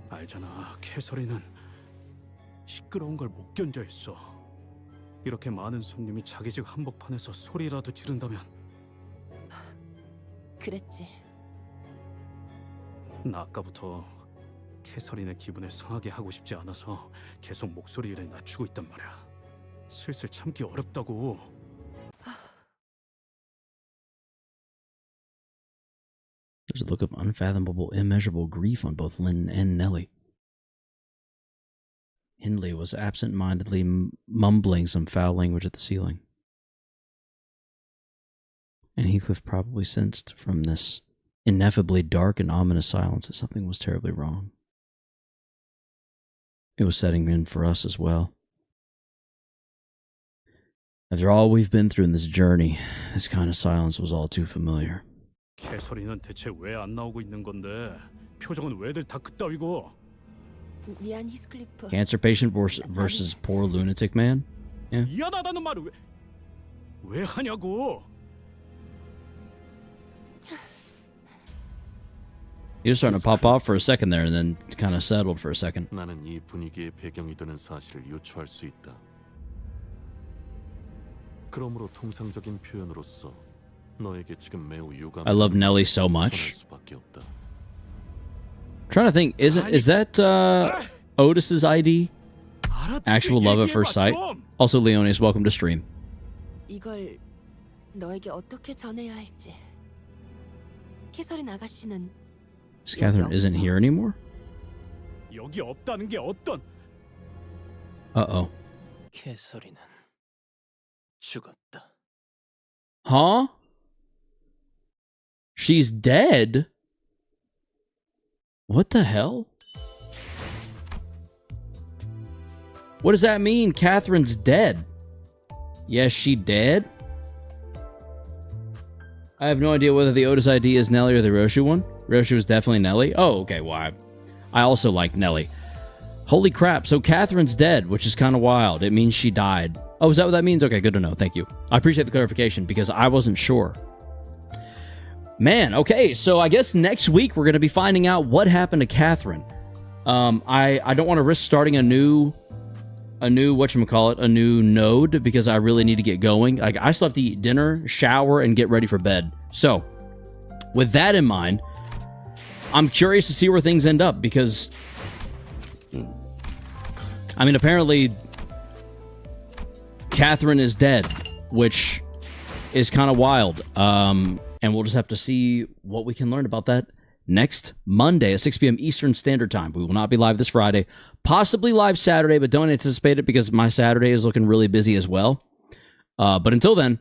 알잖아, 캐서린은 시끄러운 걸 못 견뎌 있어. 이렇게 많은 손님이 자기 집 한복판에서 소리라도 지른다면. 그랬지. 나 아까부터 캐서린의 기분을 상하게 하고 싶지 않아서 계속 목소리를 낮추고 있단 말이야. 슬슬 참기 어렵다고. There's a look of unfathomable, immeasurable grief on both Lynn and Nellie. Hindley was absent-mindedly mumbling some foul language at the ceiling. And Heathcliff probably sensed from this ineffably dark and ominous silence that something was terribly wrong. It was setting in for us as well. After all we've been through in this journey, this kind of silence was all too familiar. 개소리는 대체 왜 안 나오고 있는 건데? 표정은 왜들 다 그따위고? 미안 히스클리프. Cancer patient versus poor lunatic man. Yeah. 미안하다는 말을 왜 하냐고? He was starting to pop off for a second there, and then kind of settled for a second. 나는 이 분위기의 배경이 되는 사실을 유추할 수 있다. 그러므로 통상적인 표현으로서 너에게 지금 매우 유감. I love Nelly so much. Trying to think, is that Otis's ID? Actual love at first sight. Also, Leonis, welcome to stream. 이걸 너에게 어떻게 전해야 할지. 캐서린 아가씨는 This Catherine isn't here anymore? 여기 없다는 게 어떤? Uh-oh. 캐서린은 죽었다. Huh? She's dead? What the hell? What does that mean? Catherine's dead. Yes, she dead? I have no idea whether the Otis ID is Nelly or the Roshu one. Roshu was definitely Nelly. Oh, okay. Well, I also like Nelly. Holy crap. So Catherine's dead, which is kind of wild. It means she died. Oh, is that what that means? Okay, good to know. Thank you. I appreciate the clarification because I wasn't sure. Man, okay. So I guess next week we're going to be finding out what happened to Catherine. I don't want to risk starting a new whatchamacallit, a new node because I really need to get going. I still have to eat dinner, shower, and get ready for bed. So, with that in mind, I'm curious to see where things end up because, I mean, apparently Catherine is dead, which is kind of wild. And we'll just have to see what we can learn about that next Monday at 6 p.m. Eastern Standard Time. We will not be live this Friday. Possibly live Saturday, but don't anticipate it because my Saturday is looking really busy as well. But until then,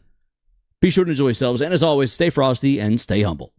be sure to enjoy yourselves. And as always, stay frosty and stay humble.